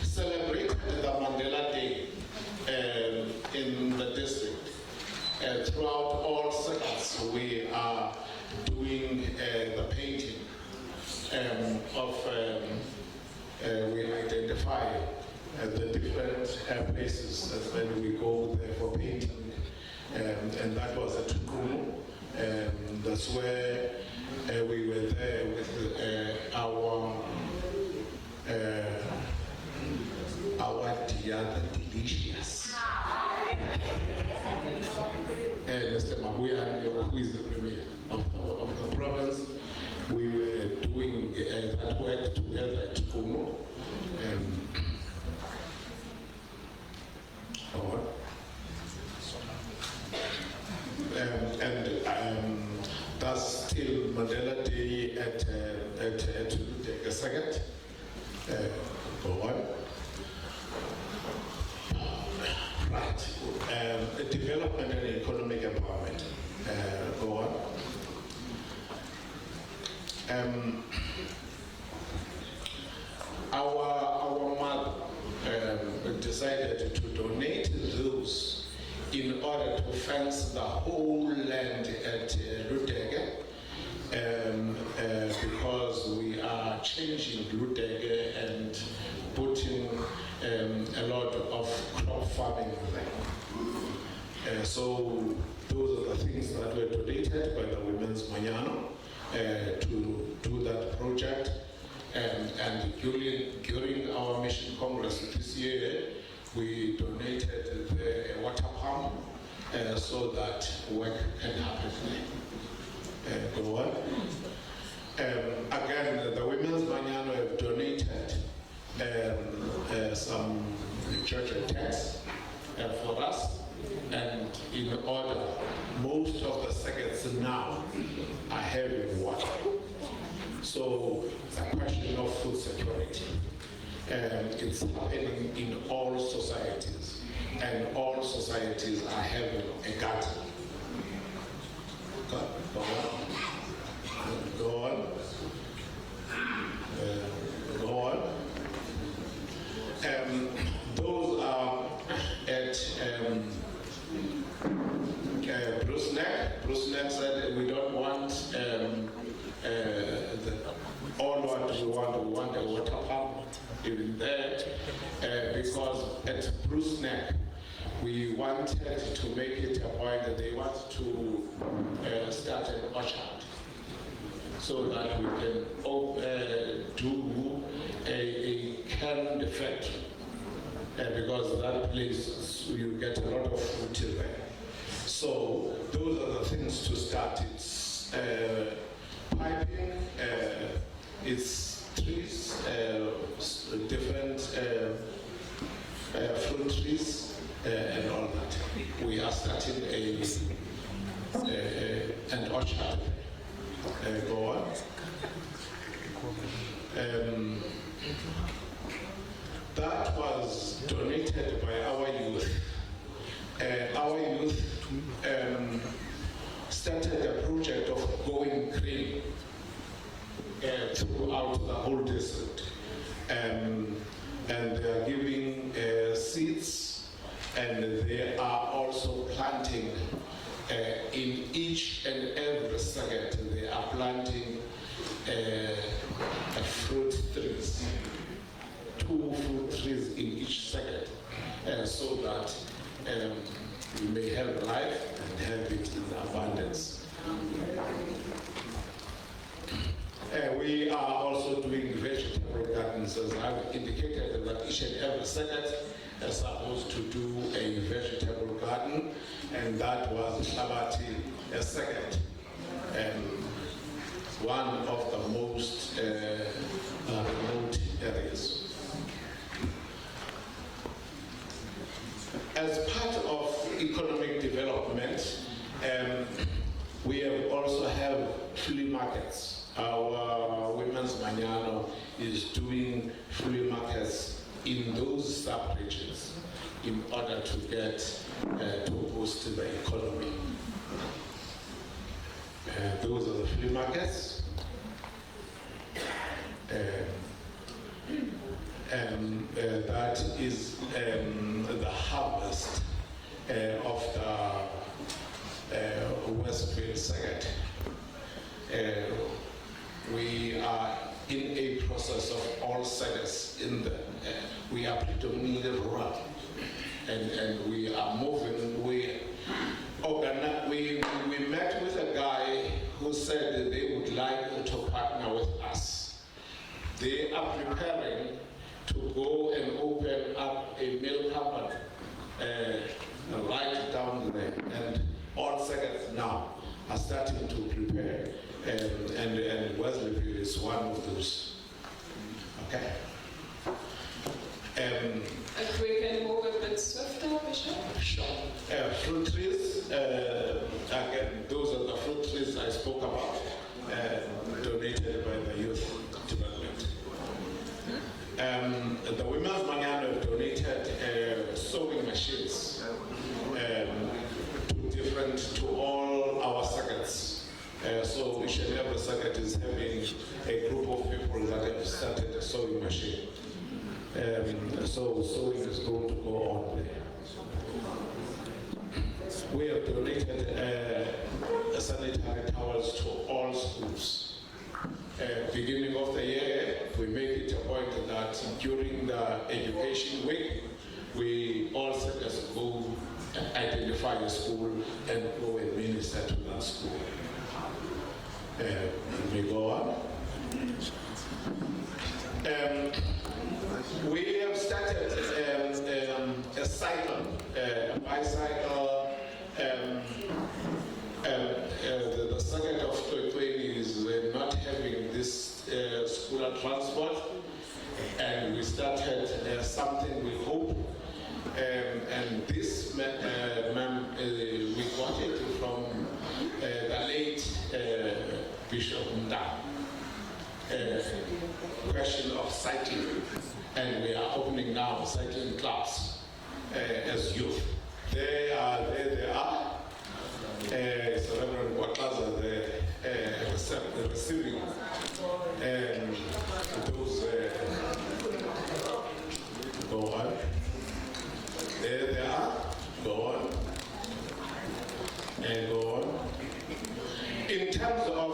celebrated the Mandela Day in the district. Throughout all sectors, we are doing the painting we identify the different places when we go there for painting, and that was at Tukunu. That's where we were there with our dear delicious. Mr. Mabuya, who is the premier of the province, we were doing that work together at Kuno. That's still Mandela Day at the second. Go on. Right. Development and economic empowerment. Go on. Our mother decided to donate those in order to fence the whole land at Lutege, because we are changing Luteke and putting a lot of crop farming there. So those are the things that were donated by the Women's Manyano to do that project. And during our Mission Congress this year, we donated the water pump so that work can happen. Go on. Again, the Women's Manyano have donated some church texts for us, and in order, most of the circuits now are having water. So it's a question of food security. It's happening in all societies, and all societies are having a garden. Go on. Go on. Go on. Those are at Bruce Neck. Bruce Neck said we don't want all what we want a water pump even there, because at Bruce Neck we wanted to make it a point that they want to start an orchard so that we can do a canned factory, because that place you get a lot of fruit there. So those are the things to start. It's piping, it's trees, different fruit trees, and all that. We are starting an orchard. Go on. That was donated by our youth. Our youth started a project of going green throughout the whole district. And they are giving seeds, and they are also planting in each and every circuit. They are planting fruit trees, 2 fruit trees in each circuit, so that we may have life and have it in abundance. We are also doing vegetable gardens, as I've indicated, that each and every circuit is supposed to do a vegetable garden, and that was Shabati, a circuit, and one of the most remote areas. As part of economic development, we have also have flea markets. Our Women's Manyano is doing flea markets in those sub-regions in order to get to boost the economy. Those are the flea markets. That is the harvest of the Westfield circuit. We are in a process of all circuits in the, we are predominantly rural, and we are moving. We met with a guy who said that they would like to partner with us. They are preparing to go and open up a milk company right down there, and all circuits now are starting to prepare, and Wesleyville is one of those. Okay. And we can move a bit swifter, Bishop? Sure. Fruit trees, again, those are the fruit trees I spoke about, donated by the youth development. The Women's Manyano donated sewing machines to all our circuits. So each and every circuit is having a group of people that have started a sewing machine. So sewing is going to go on there. We have donated sanitary towels to all schools. Beginning of the year, we make it a point that during the education week, we all sit as a school, identify a school, and go and minister to that school. We go on. We have started a cycle, a bicycle. The second of 2020 is not having this school transport, and we started something we hope, and this we got it from the late Bishop Nda. Question of cycling, and we are opening now cycling clubs as youth. They are. So Reverend Wakaza, the receiving those. Go on. There they are. Go on. And go on. In terms of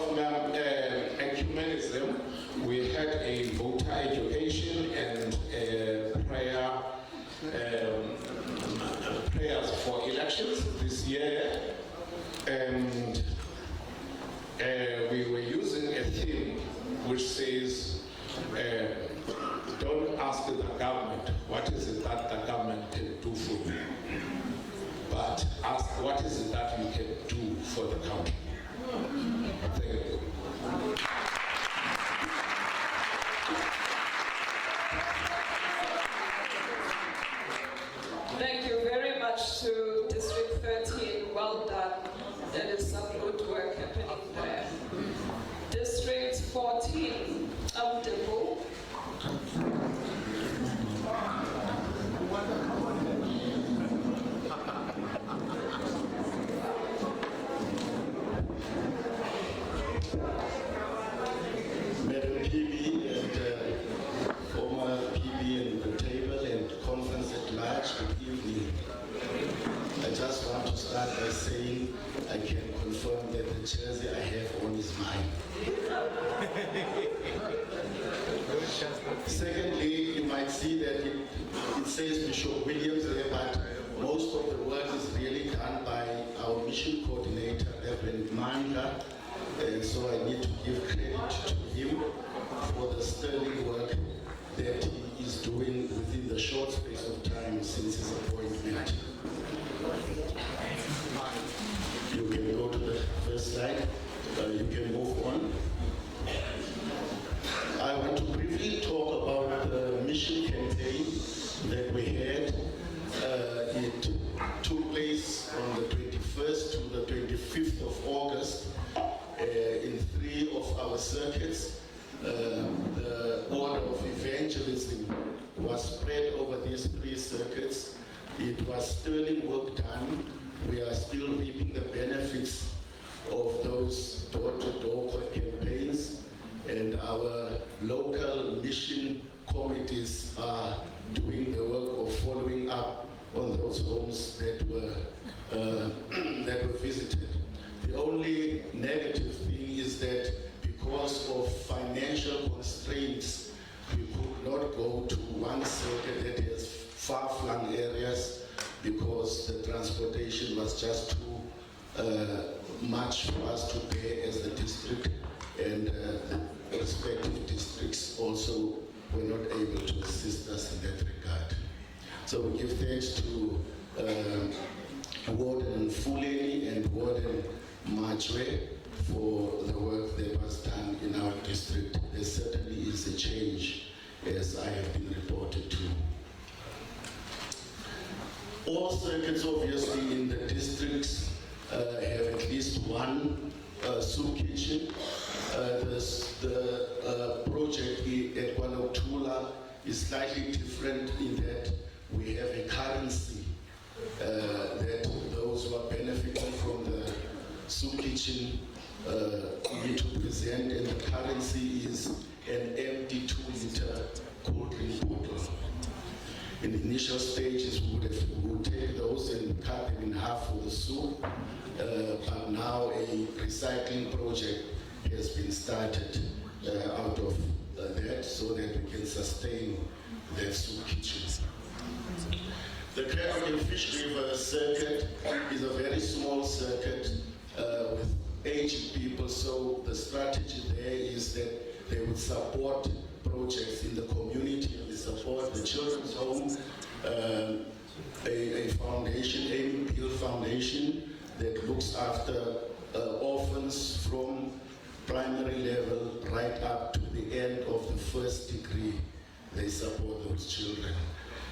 ecumenism, we had a voter education and prayers for elections this year, and we were using a theme which says, don't ask the government what is it that the government can do for you, but ask what is it that you can do for the country. Thank you. Thank you very much to District 13. Well done. There is some good work happening there. District 14, Abdul. Madam PB and former PB and the table and conference at large, good evening. I just want to start by saying I can confirm that the jersey I have on is mine. Secondly, you might see that it says Bishop Williams there, but most of the work is really done by our mission coordinator, Reverend Mandla. So I need to give credit to him for the sterling work that he is doing within the short space of time since his appointment. You can go to the first slide. You can move on. I want to briefly talk about the mission campaign that we had. It took place on the 21st to the 25th of August in 3 of our circuits. The order of evangelism was spread over these 3 circuits. It was sterling work done. We are still reaping the benefits of those door-to-door campaigns, and our local mission committees are doing the work of following up on those homes that were visited. The only negative thing is that because of financial constraints, we could not go to one circuit that has far-flung areas because the transportation was just too much for us to pay as the district, and the respective districts also were not able to assist us in that regard. So we give thanks to Warden Fuleni and Warden Machwe for the work that was done in our district. There certainly is a change, as I have been reported to. All circuits, obviously, in the districts have at least one soup kitchen. The project at Kwalotula is slightly different in that we have a currency that those who are benefiting from the soup kitchen need to present, and the currency is an empty 2-liter cold drink bottle. In the initial stages, we would take those and cut them in half for the soup, but now a recycling project has been started out of that, so that sustain their soup kitchens. The Craig and Fish River circuit is a very small circuit with aged people, so the strategy there is that they would support projects in the community. They support the Children's Home, a foundation, Amy Peel Foundation, that looks after orphans from primary level right up to the end of the first degree. They support those children.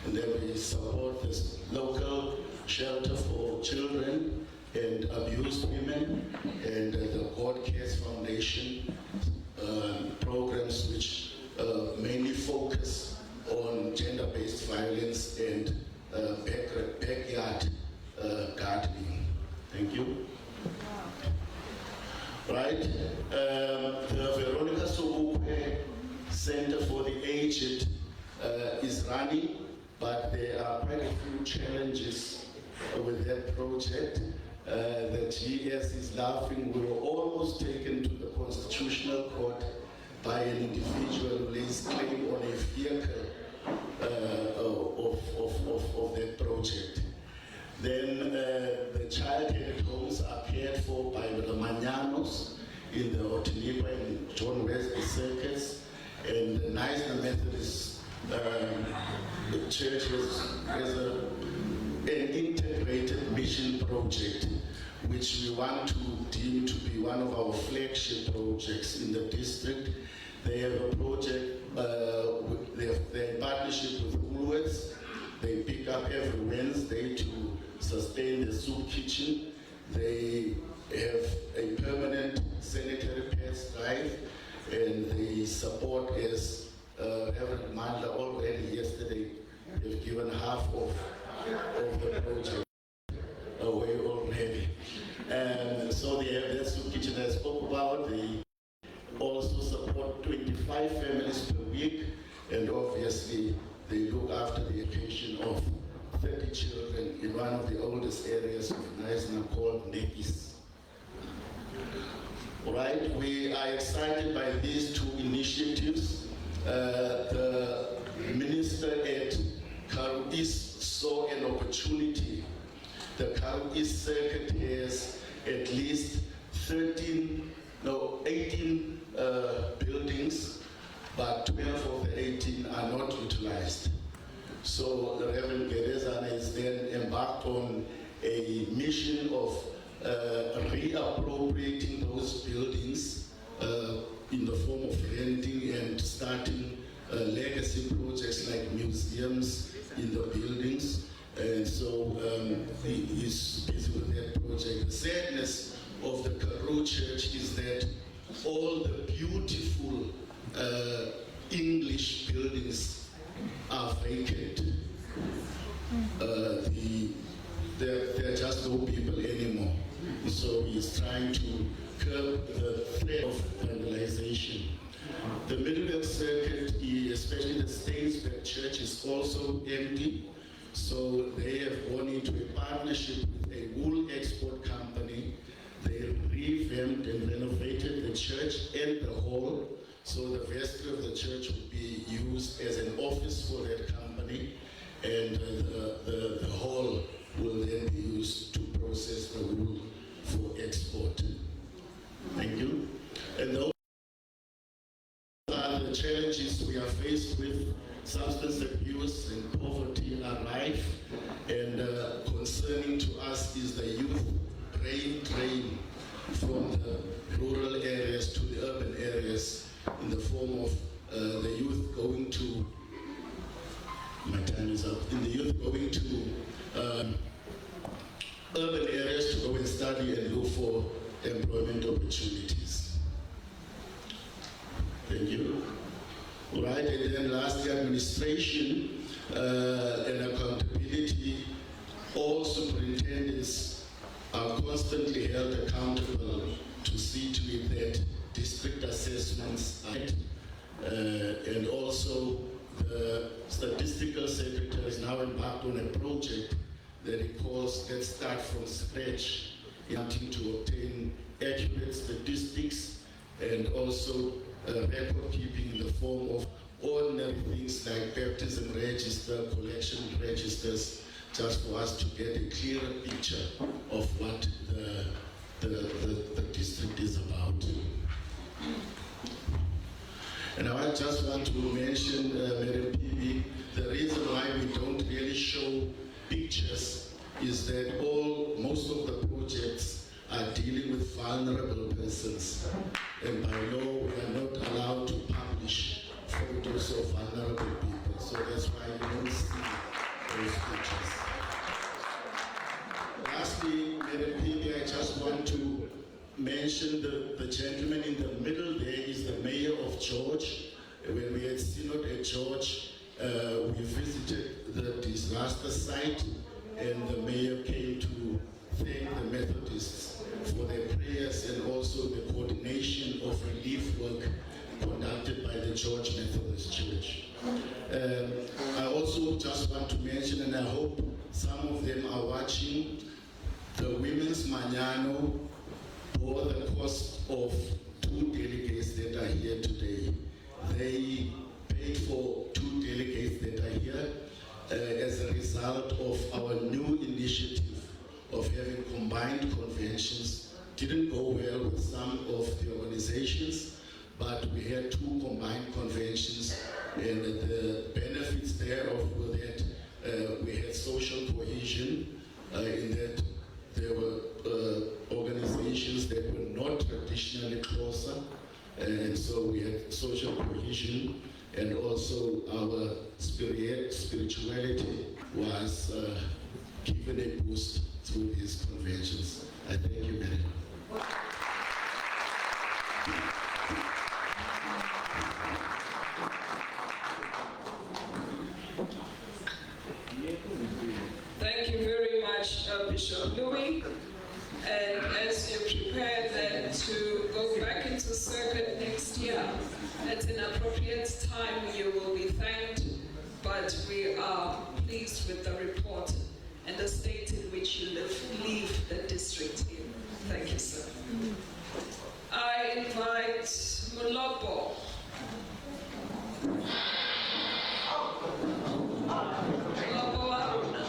And then we support this local shelter for children and abused women, and the God Cares Foundation programs which mainly focus on gender-based violence and backyard gardening. Thank you. Right. The Veronica Sobukwe Center for the Aged is running, but there are quite a few challenges with that project. The GS is laughing. We were almost taken to the Constitutional Court by an individual who lays claim on a vehicle of that project. Then the child-care homes are cared for by the Mañanos in the Otiniqua and John Wesley circuits, and the Neisner Methodist Church has an integrated mission project, which we want to deem to be one of our flagship projects in the district. They have a project, they're in partnership with Woolworths. They pick up every Wednesday to sustain the soup kitchen. They have a permanent sanitary pads drive, and they support, as Reverend Mandla already yesterday, they've given half of the project away already. And so they have that soup kitchen I spoke about. They also support 25 families per week, and obviously they look after the education of 30 children in one of the oldest areas of Neisner called Nepis. All right, we are excited by these two initiatives. The minister at Karoo East saw an opportunity. The Karoo East circuit has at least 18 buildings, but 12 of the 18 are not utilized. So the Reverend Gerezana is then embarked on a mission of reappropriating those buildings in the form of renting and starting legacy projects like museums in the buildings. And so he is busy with that project. The sadness of the Karoo Church is that all the beautiful English buildings are vacant. There are just no people anymore. So he's trying to curb the threat of vandalization. The Middleburg Circuit, especially the Stainsburg Church, is also empty. So they have gone into a partnership with a wool export company. They revamped and renovated the church and the hall. So the vestry of the church would be used as an office for that company, and the hall will then be used to process the wool for export. Thank you. And those are the challenges we are faced with. Substance abuse and poverty are rife, and concerning to us is the youth brain drain from the rural areas to the urban areas in the form of the youth going to, my time is up, in the youth going to urban areas to go and study and look for employment opportunities. Thank you. All right, and then lastly, administration and accountability. All superintendents are constantly held accountable to see to it that district assessments are and also the statistical secretary is now embarked on a project that he calls Let's Start From Scratch, wanting to obtain accurate statistics and also record keeping in the form of ordinary things like baptism register, collection registers, just for us to get a clearer picture of what the district is about. And I just want to mention, Madam PB, the reason why we don't really show pictures is that most of the projects are dealing with vulnerable persons. And by law, we are not allowed to publish photos of vulnerable people. So that's why you don't see those pictures. Lastly, Madam PB, I just want to mention the gentleman in the middle there is the mayor of George. When we had synod at George, we visited the disaster site, and the mayor came to thank the Methodists for their prayers and also the coordination of relief work conducted by the George Methodist Church. I also just want to mention, and I hope some of them are watching, the Women's Mañano bore the cost of 2 delegates that are here today. They paid for 2 delegates that are here as a result of our new initiative of having combined conventions. Didn't go well with some of the organizations, but we had 2 combined conventions, and the benefits thereof were that we had social cohesion in that there were organizations that were not traditionally closer, and so we had social cohesion, and also our spirituality was given a boost through these conventions. I thank you, Madam. Thank you very much, Bishop Louis. And as you prepare then to go back into circuit next year, at an appropriate time you will be thanked, but we are pleased with the report and the state in which you leave the district in. Thank you, sir. I invite Mulopo. Mulopo Aruna.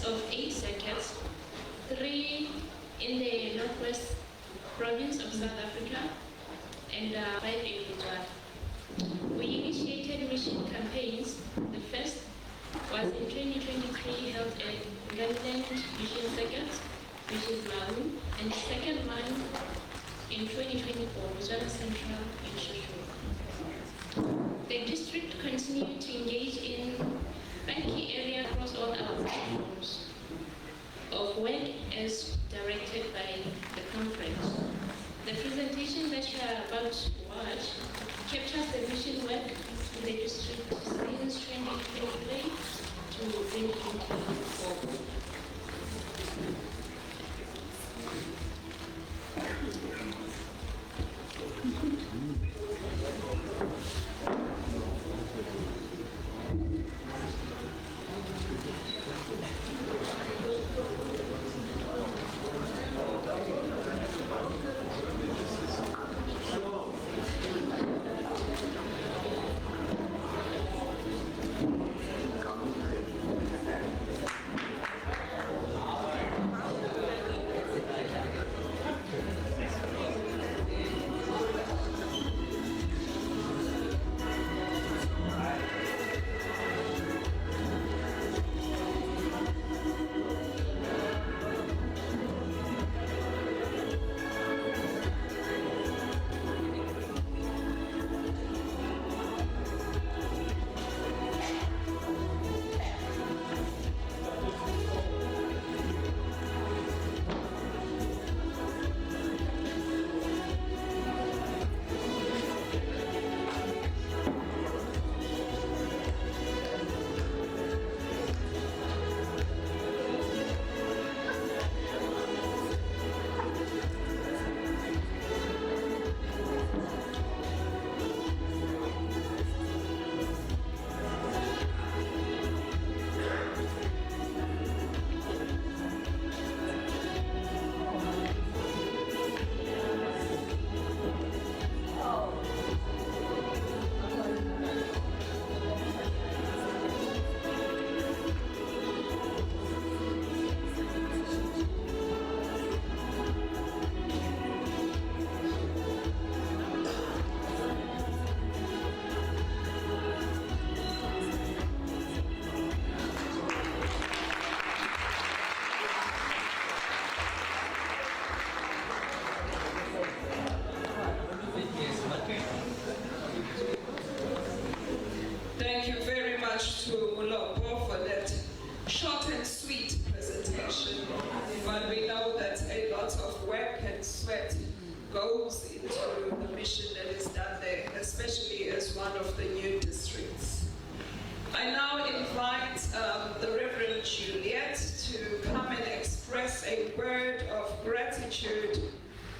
of 8 circuits, 3 in the northwest province of South Africa, and 5 in Botswana. We initiated mission campaigns. The first was in 2023 held at Galilee Mission Circuit, which is Malawi, and the second one in 2024, Botswana Central in Shushu. The district continued to engage in key area across all our platforms of work as directed by the conference. The presentation that you are about to watch captures the mission work in the district since 2023 to 2024. Thank you very much to Mulombo for that short and sweet presentation. But we know that a lot of work and sweat goes into the mission that is done there, especially as one of the new districts. I now invite the Reverend Juliet to come and express a word of gratitude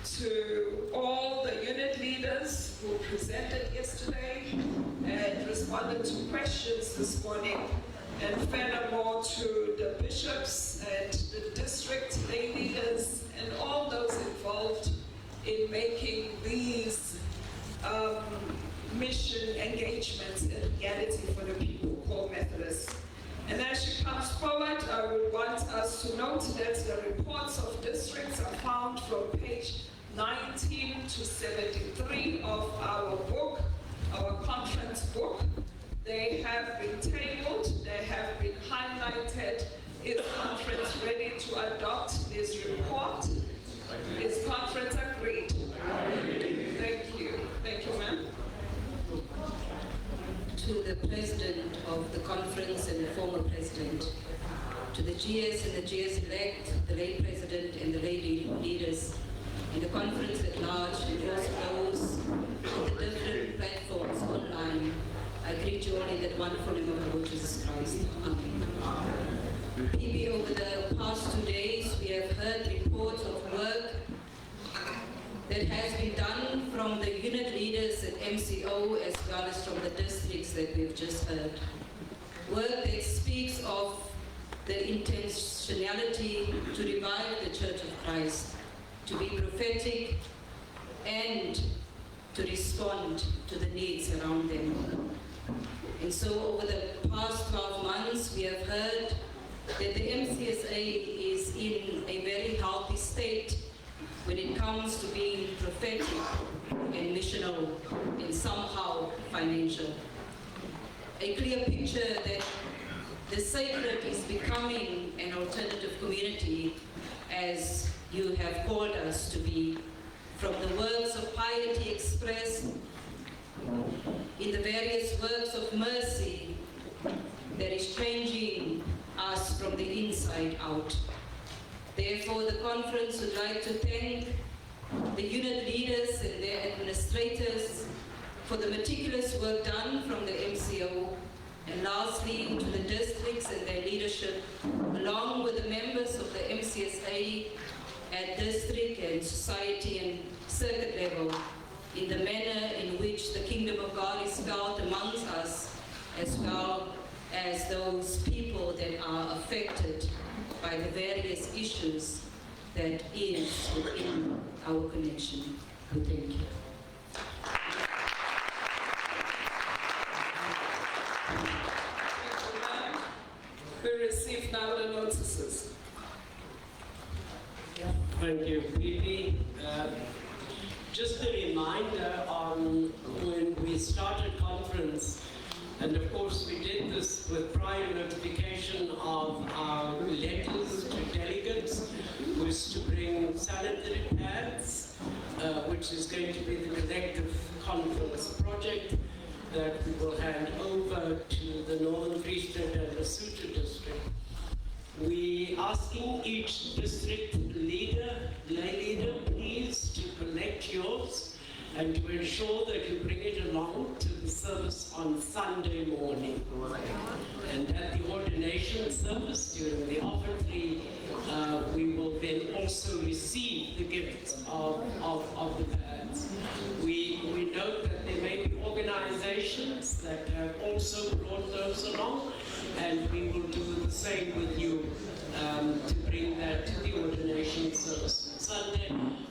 to all the unit leaders who presented yesterday and responded to questions this morning, and furthermore to the bishops and the district lay leaders and all those involved in making these mission engagements a reality for the people called Methodist. And as she comes forward, I would want us to note that the reports of districts are found from page 19 to 73 of our book, our conference book. They have been tabled, they have been highlighted. Is conference ready to adopt this report? Is conference agreed? Thank you. Thank you, ma'am. To the president of the conference and the former president, to the GS and the GS-elect, the lay president and the lay leaders, and the conference at large, and also those on the different platforms online, I greet you all in that wonderful name of the Lord Jesus Christ. Amen. PB, over the past 2 days, we have heard reports of work that has been done from the unit leaders at MCO as well as from the districts that we've just heard. Work that speaks of the intentionality to revive the Church of Christ, to be prophetic, and to respond to the needs around them. And so over the past 12 months, we have heard that the MCSA is in a very healthy state when it comes to being prophetic and missional and somehow financial. A clear picture that the sacred is becoming an alternative community, as you have called us to be, from the works of piety expressed in the various works of mercy that is changing us from the inside out. Therefore, the conference would like to thank the unit leaders and their administrators for the meticulous work done from the MCO, and lastly to the districts and their leadership, along with the members of the MCSA at district and society and circuit level, in the manner in which the kingdom of God is felt amongst us, as well as those people that are affected by the various issues that is within our connection. We thank you. We receive now the notices. Thank you, Phoebe. Just a reminder on when we started conference, and of course we did this with prior notification of our letters to delegates, was to bring sanitary pads, which is going to be the collective conference project that we will hand over to the Northern Free State and Lesotho district. We asking each district leader, lay leader, please to collect yours and to ensure that you bring it along to the service on Sunday morning. And at the ordination service during the offertory, we will then also receive the gifts of the pads. We note that there may be organizations that have also brought those along, and we will do the same with you to bring that to the ordination service on Sunday.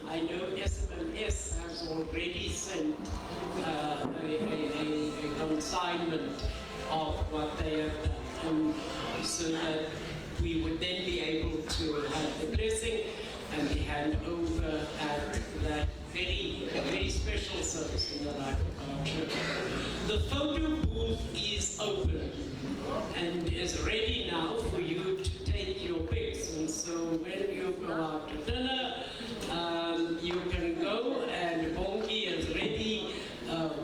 I know SMMS has already sent a consignment of what they have done, so that we would then be able to have the blessing and the handover at that very special service in the life of our church. The photo booth is open and is ready now for you to take your pics. And so when you go out to dinner, you can go, and Bongi is ready,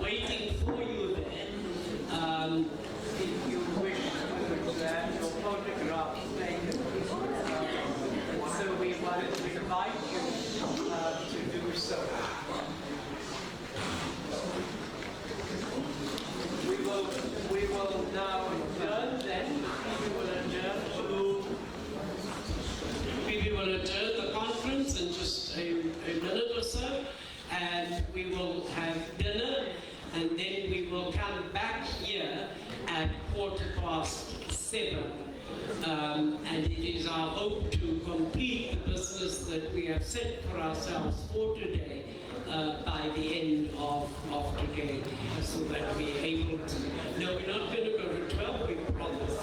waiting for you there. and then we will come back here at 7:15. And it is our hope to complete the business that we have set for ourselves for today by the end of today, so that we're able to. No, we're not going to go to 12, we promise.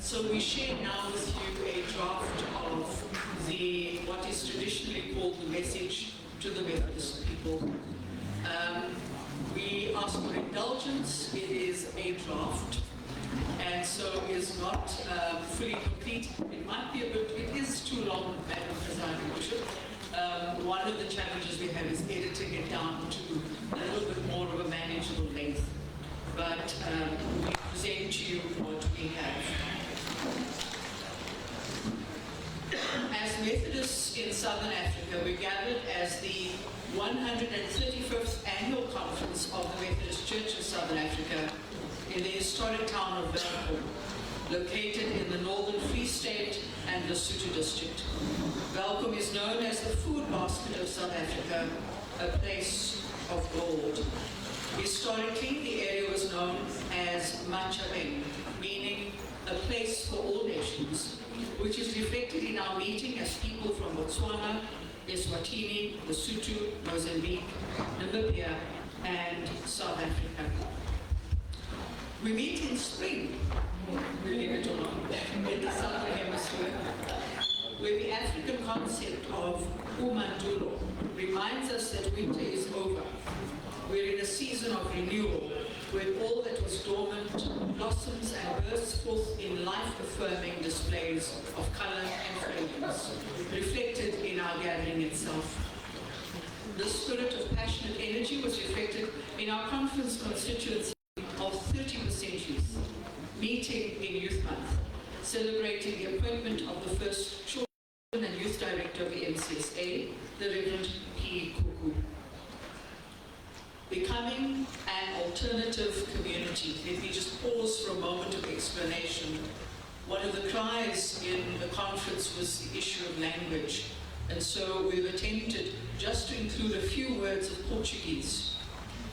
So we share now with you a draft of what is traditionally called the message to the Methodist people. We ask for indulgence. It is a draft, and so is not fully complete. It might be a bit, it is too long, Madam Presiding Bishop. One of the challenges we have is editing it down to a little bit more of a manageable length. But we present to you what we have. As Methodists in Southern Africa, we gathered as the 135th annual conference of the Methodist Church of Southern Africa in the historic town of Welkom, located in the Northern Free State and Lesotho district. Welkom is known as the food basket of South Africa, a place of gold. Historically, the area was known as Machabeng, meaning a place for all nations, which is reflected in our meeting as people from Botswana, Eswatini, Lesotho, Mozambique, Namibia, and South Africa. We meet in spring, believe it or not, in the Southern Hemisphere, where the African concept of Umandulo reminds us that winter is over. We're in a season of renewal, when all that was dormant blossoms and bursts forth in life-affirming displays of colour and fragrance, reflected in our gathering itself. The spirit of passionate energy was reflected in our conference constituency of 30% youth, meeting in Youth Month, celebrating the appointment of the first Children and Youth Director of the MCSA, the Reverend P. Kuku. Becoming an alternative community. Let me just pause for a moment of explanation. One of the cries in the conference was the issue of language. And so we've attempted just to include a few words of Portuguese.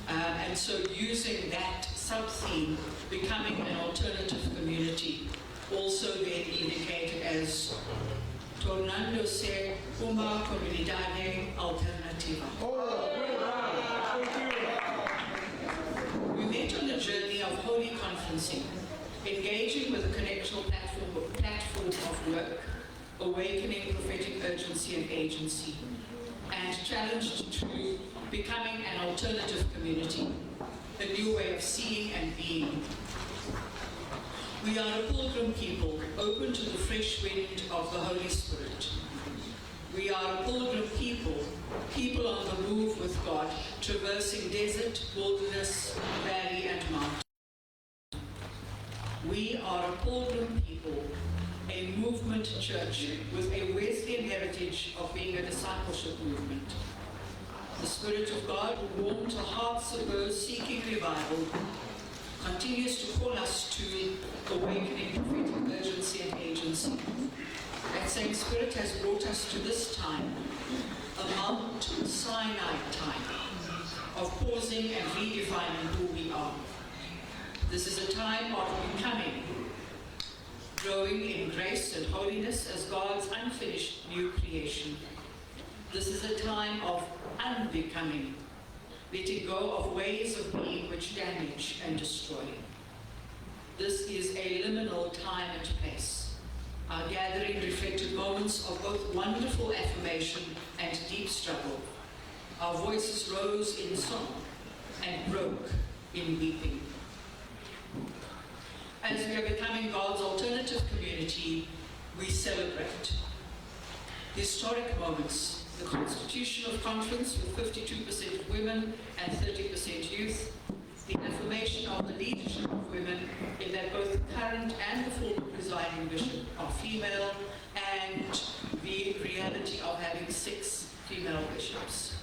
And so using that sub-theme, becoming an alternative community, also then indicated as tornando-se uma comunidade alternativa. We met on a journey of holy conferencing, engaging with a connectional platform of work, awakening prophetic urgency and agency, and challenged to becoming an alternative community, a new way of seeing and being. We are a pilgrim people, open to the fresh wind of the Holy Spirit. We are a pilgrim people, people on the move with God, traversing desert, wilderness, valley, and mountain. We are a pilgrim people, a movement church with a Wesleyan heritage of being a discipleship movement. The Spirit of God, warm to hearts of those seeking revival, continues to call us to awakening prophetic urgency and agency. That same Spirit has brought us to this time, a Mount Sinai time, of pausing and redefining who we are. This is a time of becoming, growing in grace and holiness as God's unfinished new creation. This is a time of unbecoming, letting go of ways of being which damage and destroy. This is a liminal time and place. Our gathering reflected moments of both wonderful affirmation and deep struggle. Our voices rose in song and broke in weeping. As we are becoming God's alternative community, we celebrate historic moments, the constitution of conference with 52% women and 30% youth, the affirmation of the leadership of women in that both the current and the former presiding bishop are female, and the reality of having 6 female bishops.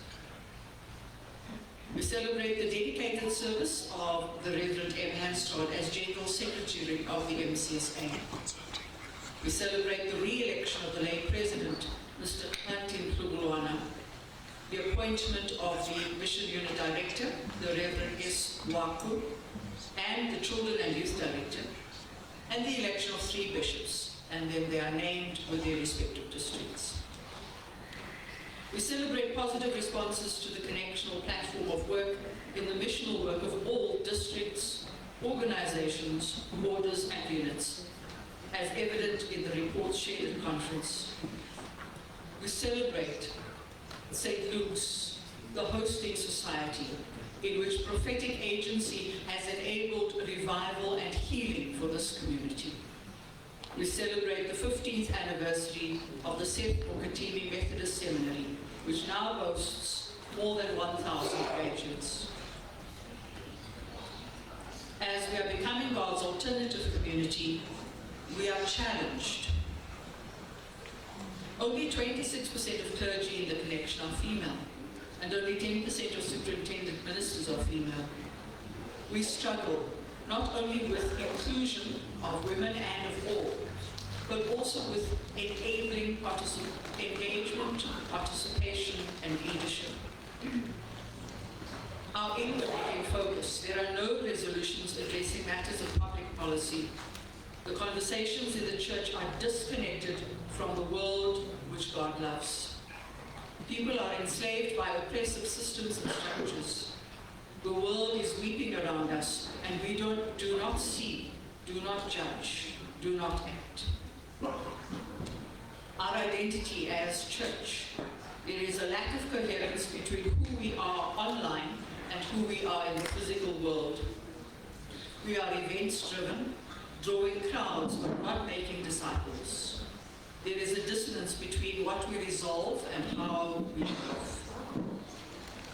We celebrate the dedicated service of the Reverend M. Hanstrad as General Secretary of the MCSA. We celebrate the re-election of the late President, Mr. Quentin Plugulwana, the appointment of the Mission Unit Director, the Reverend S. Waku, and the Children and Youth Director, and the election of 3 bishops, and then they are named with their respective districts. We celebrate positive responses to the connectional platform of work in the missional work of all districts, organizations, borders, and units, as evident in the reports shared at conference. We celebrate St. Luke's, the hosting society, in which prophetic agency has enabled revival and healing for this community. We celebrate the 15th anniversary of the Seth Mokatini Methodist Seminary, which now boasts more than 1,000 graduates. As we are becoming God's alternative community, we are challenged. Only 26% of clergy in the connection are female, and only 10% of superintendent ministers are female. We struggle not only with inclusion of women and of all, but also with enabling engagement, participation, and leadership. Our inward-looking focus. There are no resolutions addressing matters of public policy. The conversations in the church are disconnected from the world which God loves. People are enslaved by oppressive systems and structures. The world is weeping around us, and we do not see, do not judge, do not act. Our identity as church. There is a lack of coherence between who we are online and who we are in the physical world. We are events-driven, drawing crowds but not making disciples. There is a dissonance between what we resolve and how we live.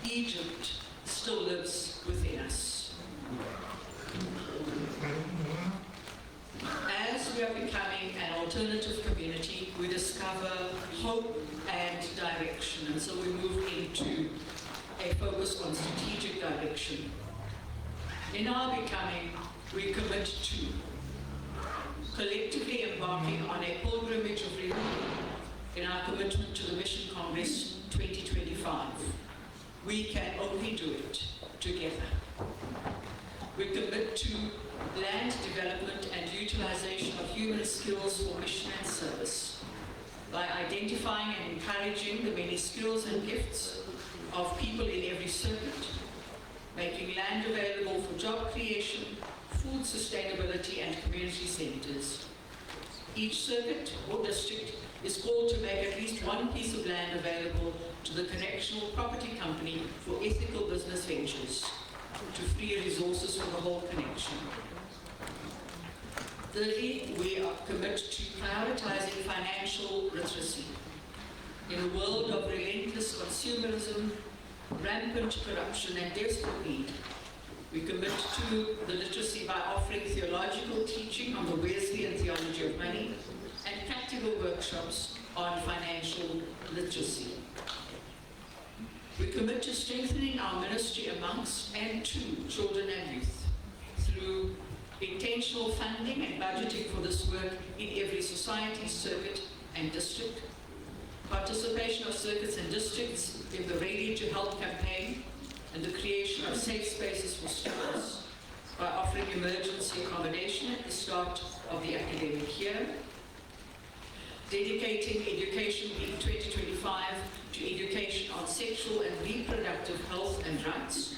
Egypt still lives within us. As we are becoming an alternative community, we discover hope and direction, and so we move into a focus on strategic direction. In our becoming, we commit to collectively embarking on a pilgrimage of renewal in our commitment to the Mission Congress 2025. We can only do it together. We commit to land development and utilization of human skills for mission and service by identifying and encouraging the many skills and gifts of people in every circuit, making land available for job creation, food sustainability, and community centers. Each circuit or district is called to make at least one piece of land available to the Connectional Property Company for ethical business ventures to free resources for the whole connection. Thirdly, we commit to prioritizing financial literacy. In a world of relentless consumerism, rampant corruption, and desperate need, we commit to the literacy by offering theological teaching on the Wesleyan theology of money and practical workshops on financial literacy. We commit to strengthening our ministry amongst and to children and youth through intentional funding and budgeting for this work in every society, circuit, and district, participation of circuits and districts in the Ready to Help campaign, and the creation of safe spaces for students by offering emergency accommodation at the start of the academic year, dedicating Education Week 2025 to education on sexual and reproductive health and rights,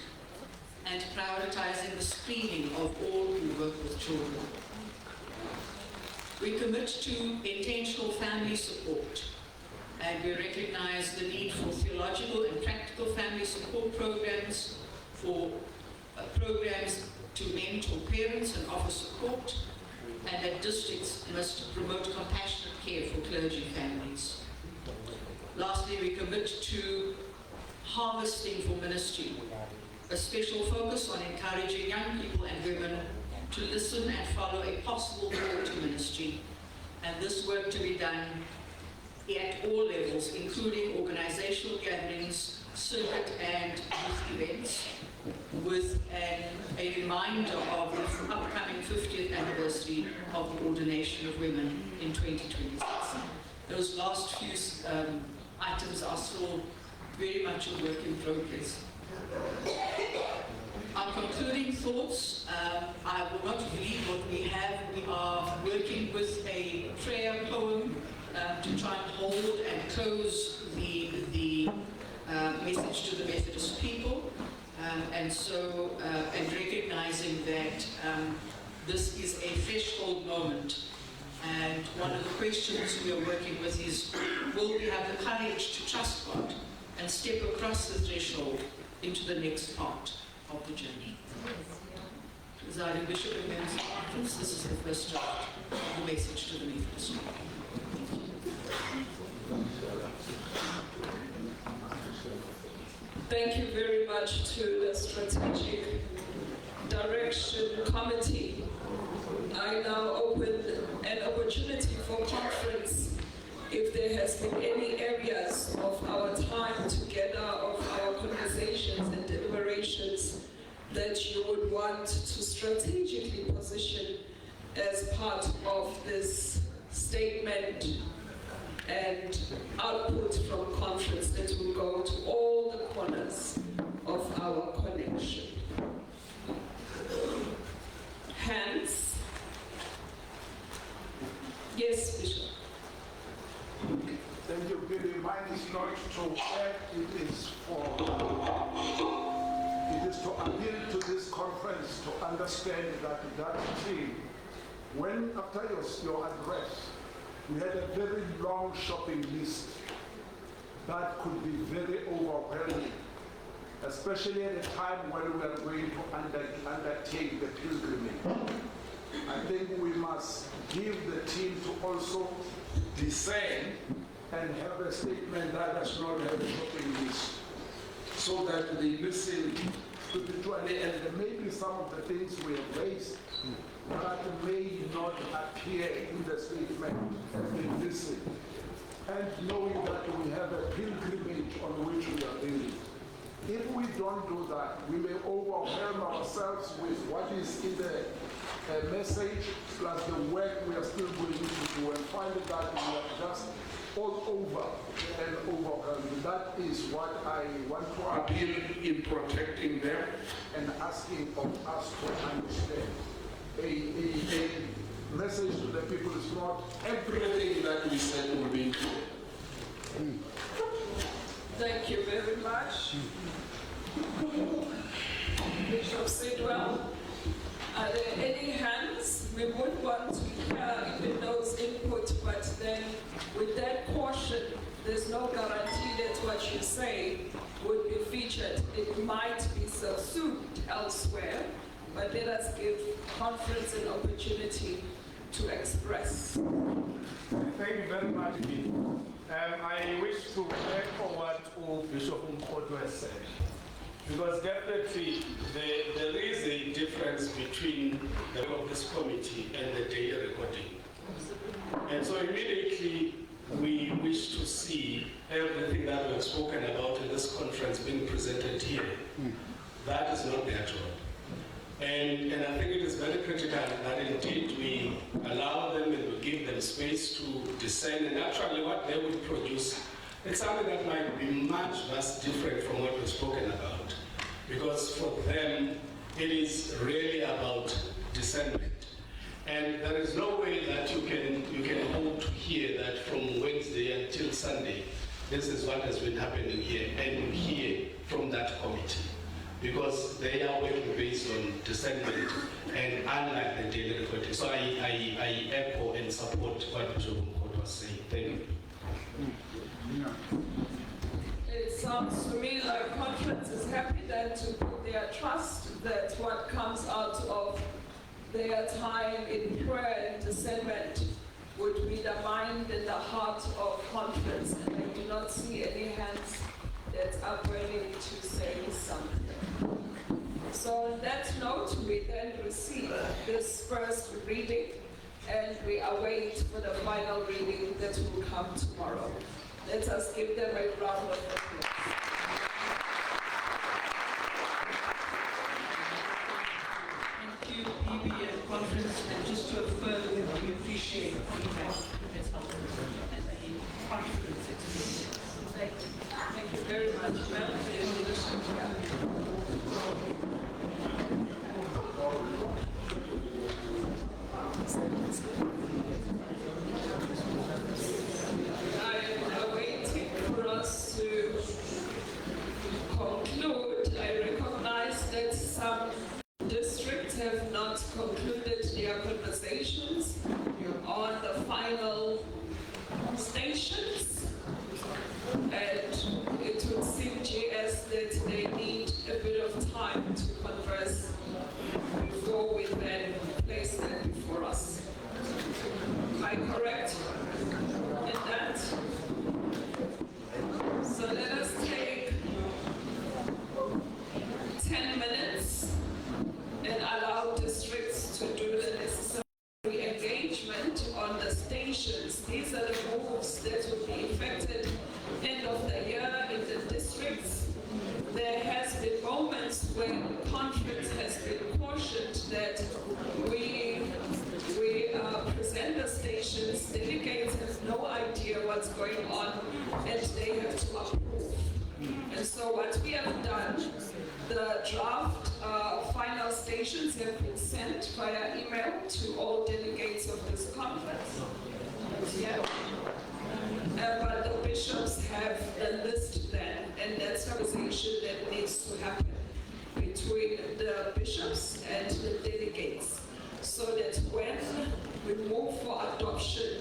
and prioritizing the screening of all who work with children. We commit to intentional family support, and we recognize the need for theological and practical family support programs, for programs to mentor parents and offer support, and that districts must promote compassionate care for clergy families. Lastly, we commit to harvesting for ministry, a special focus on encouraging young people and women to listen and follow a possible call to ministry, and this work to be done at all levels, including organizational gatherings, circuit and youth events, with a reminder of the upcoming 50th anniversary of the ordination of women in 2026. Those last few items are still very much a work in progress. Our concluding thoughts, I will not read what we have. We are working with a prayer poem to try and hold and close the message to the Methodist people. And recognizing that this is a threshold moment. And one of the questions we are working with is, will we have the courage to trust God and step across the threshold into the next part of the journey? Presiding Bishop and members of the conference, this is the first draft of the message to the Methodist. Thank you very much to the Strategic Direction Committee. I now open an opportunity for conference. If there has been any areas of our time together, of our conversations and deliberations that you would want to strategically position as part of this statement and output from conference that will go to all the corners of our connection. Hands. Yes, Bishop. Thank you, Billy. Mine is not to add, it is to appeal to this conference to understand that team, when after your address, we had a very long shopping list that could be very overwhelming. especially at a time when we are going to undertake the pilgrimage. I think we must give the team to also discern and have a statement that does not have a shopping list, so that they listen spiritually, and maybe some of the things we have raised that may not appear in the statement, and listen. And knowing that we have a pilgrimage on which we are living. If we don't do that, we may overwhelm ourselves with what is in the message, plus the work we are still going to do, and find that we are just all over and overwhelmed. That is what I want to appeal in protecting them and asking of us to understand. A message to the people is not everything that we said will be included. Thank you very much. Bishop Sidwell, are there any hands? We would want to hear even those input, but then with that caution, there's no guarantee that what you say would be featured. It might be subsumed elsewhere, but let us give conference an opportunity to express. Thank you very much, Vicky. I wish to echo what Bishop Mkoto has said, because definitely there is a difference between the work of this committee and the daily recording. And so immediately we wish to see everything that we've spoken about in this conference being presented here. That is not their job. And I think it is very critical that indeed we allow them and we give them space to discern, and actually what they will produce, it's something that might be much different from what we've spoken about. Because for them, it is really about discernment. And there is no way that you can hope to hear that from Wednesday until Sunday, this is what has been happening here, and you hear from that committee. Because they are working based on discernment and unlike the daily recording. So I echo and support what Bishop Mkoto was saying. Thank you. It sounds to me like conference is happy then to put their trust that what comes out of their time in prayer and discernment would be the mind and the heart of conference. And I do not see any hands that are willing to say something. So on that note, we then receive this first reading and we await for the final reading that will come tomorrow. Let us give them a round of applause. Thank you, PB and conference, and just to affirm that we appreciate feedback that's helpful as a conference experience. Thank you very much, Madam I am waiting for us to conclude. I recognize that some districts have not concluded their conversations on the final stations, and it would seem to us that they need a bit of time to converse before we then place them before us. Am I correct in that? So let us take 10 minutes and allow districts to do the necessary engagement on the stations. These are the moves that will be effected end of the year in the districts. There has been moments when the conference has been cautioned that we present the stations, delegates have no idea what's going on, and they have to approve. And so what we have done, the draft final stations have been sent via email to all delegates of this conference. Yeah. But the bishops have the list then, and that's a conversation that needs to happen between the bishops and the delegates, so that when we move for adoption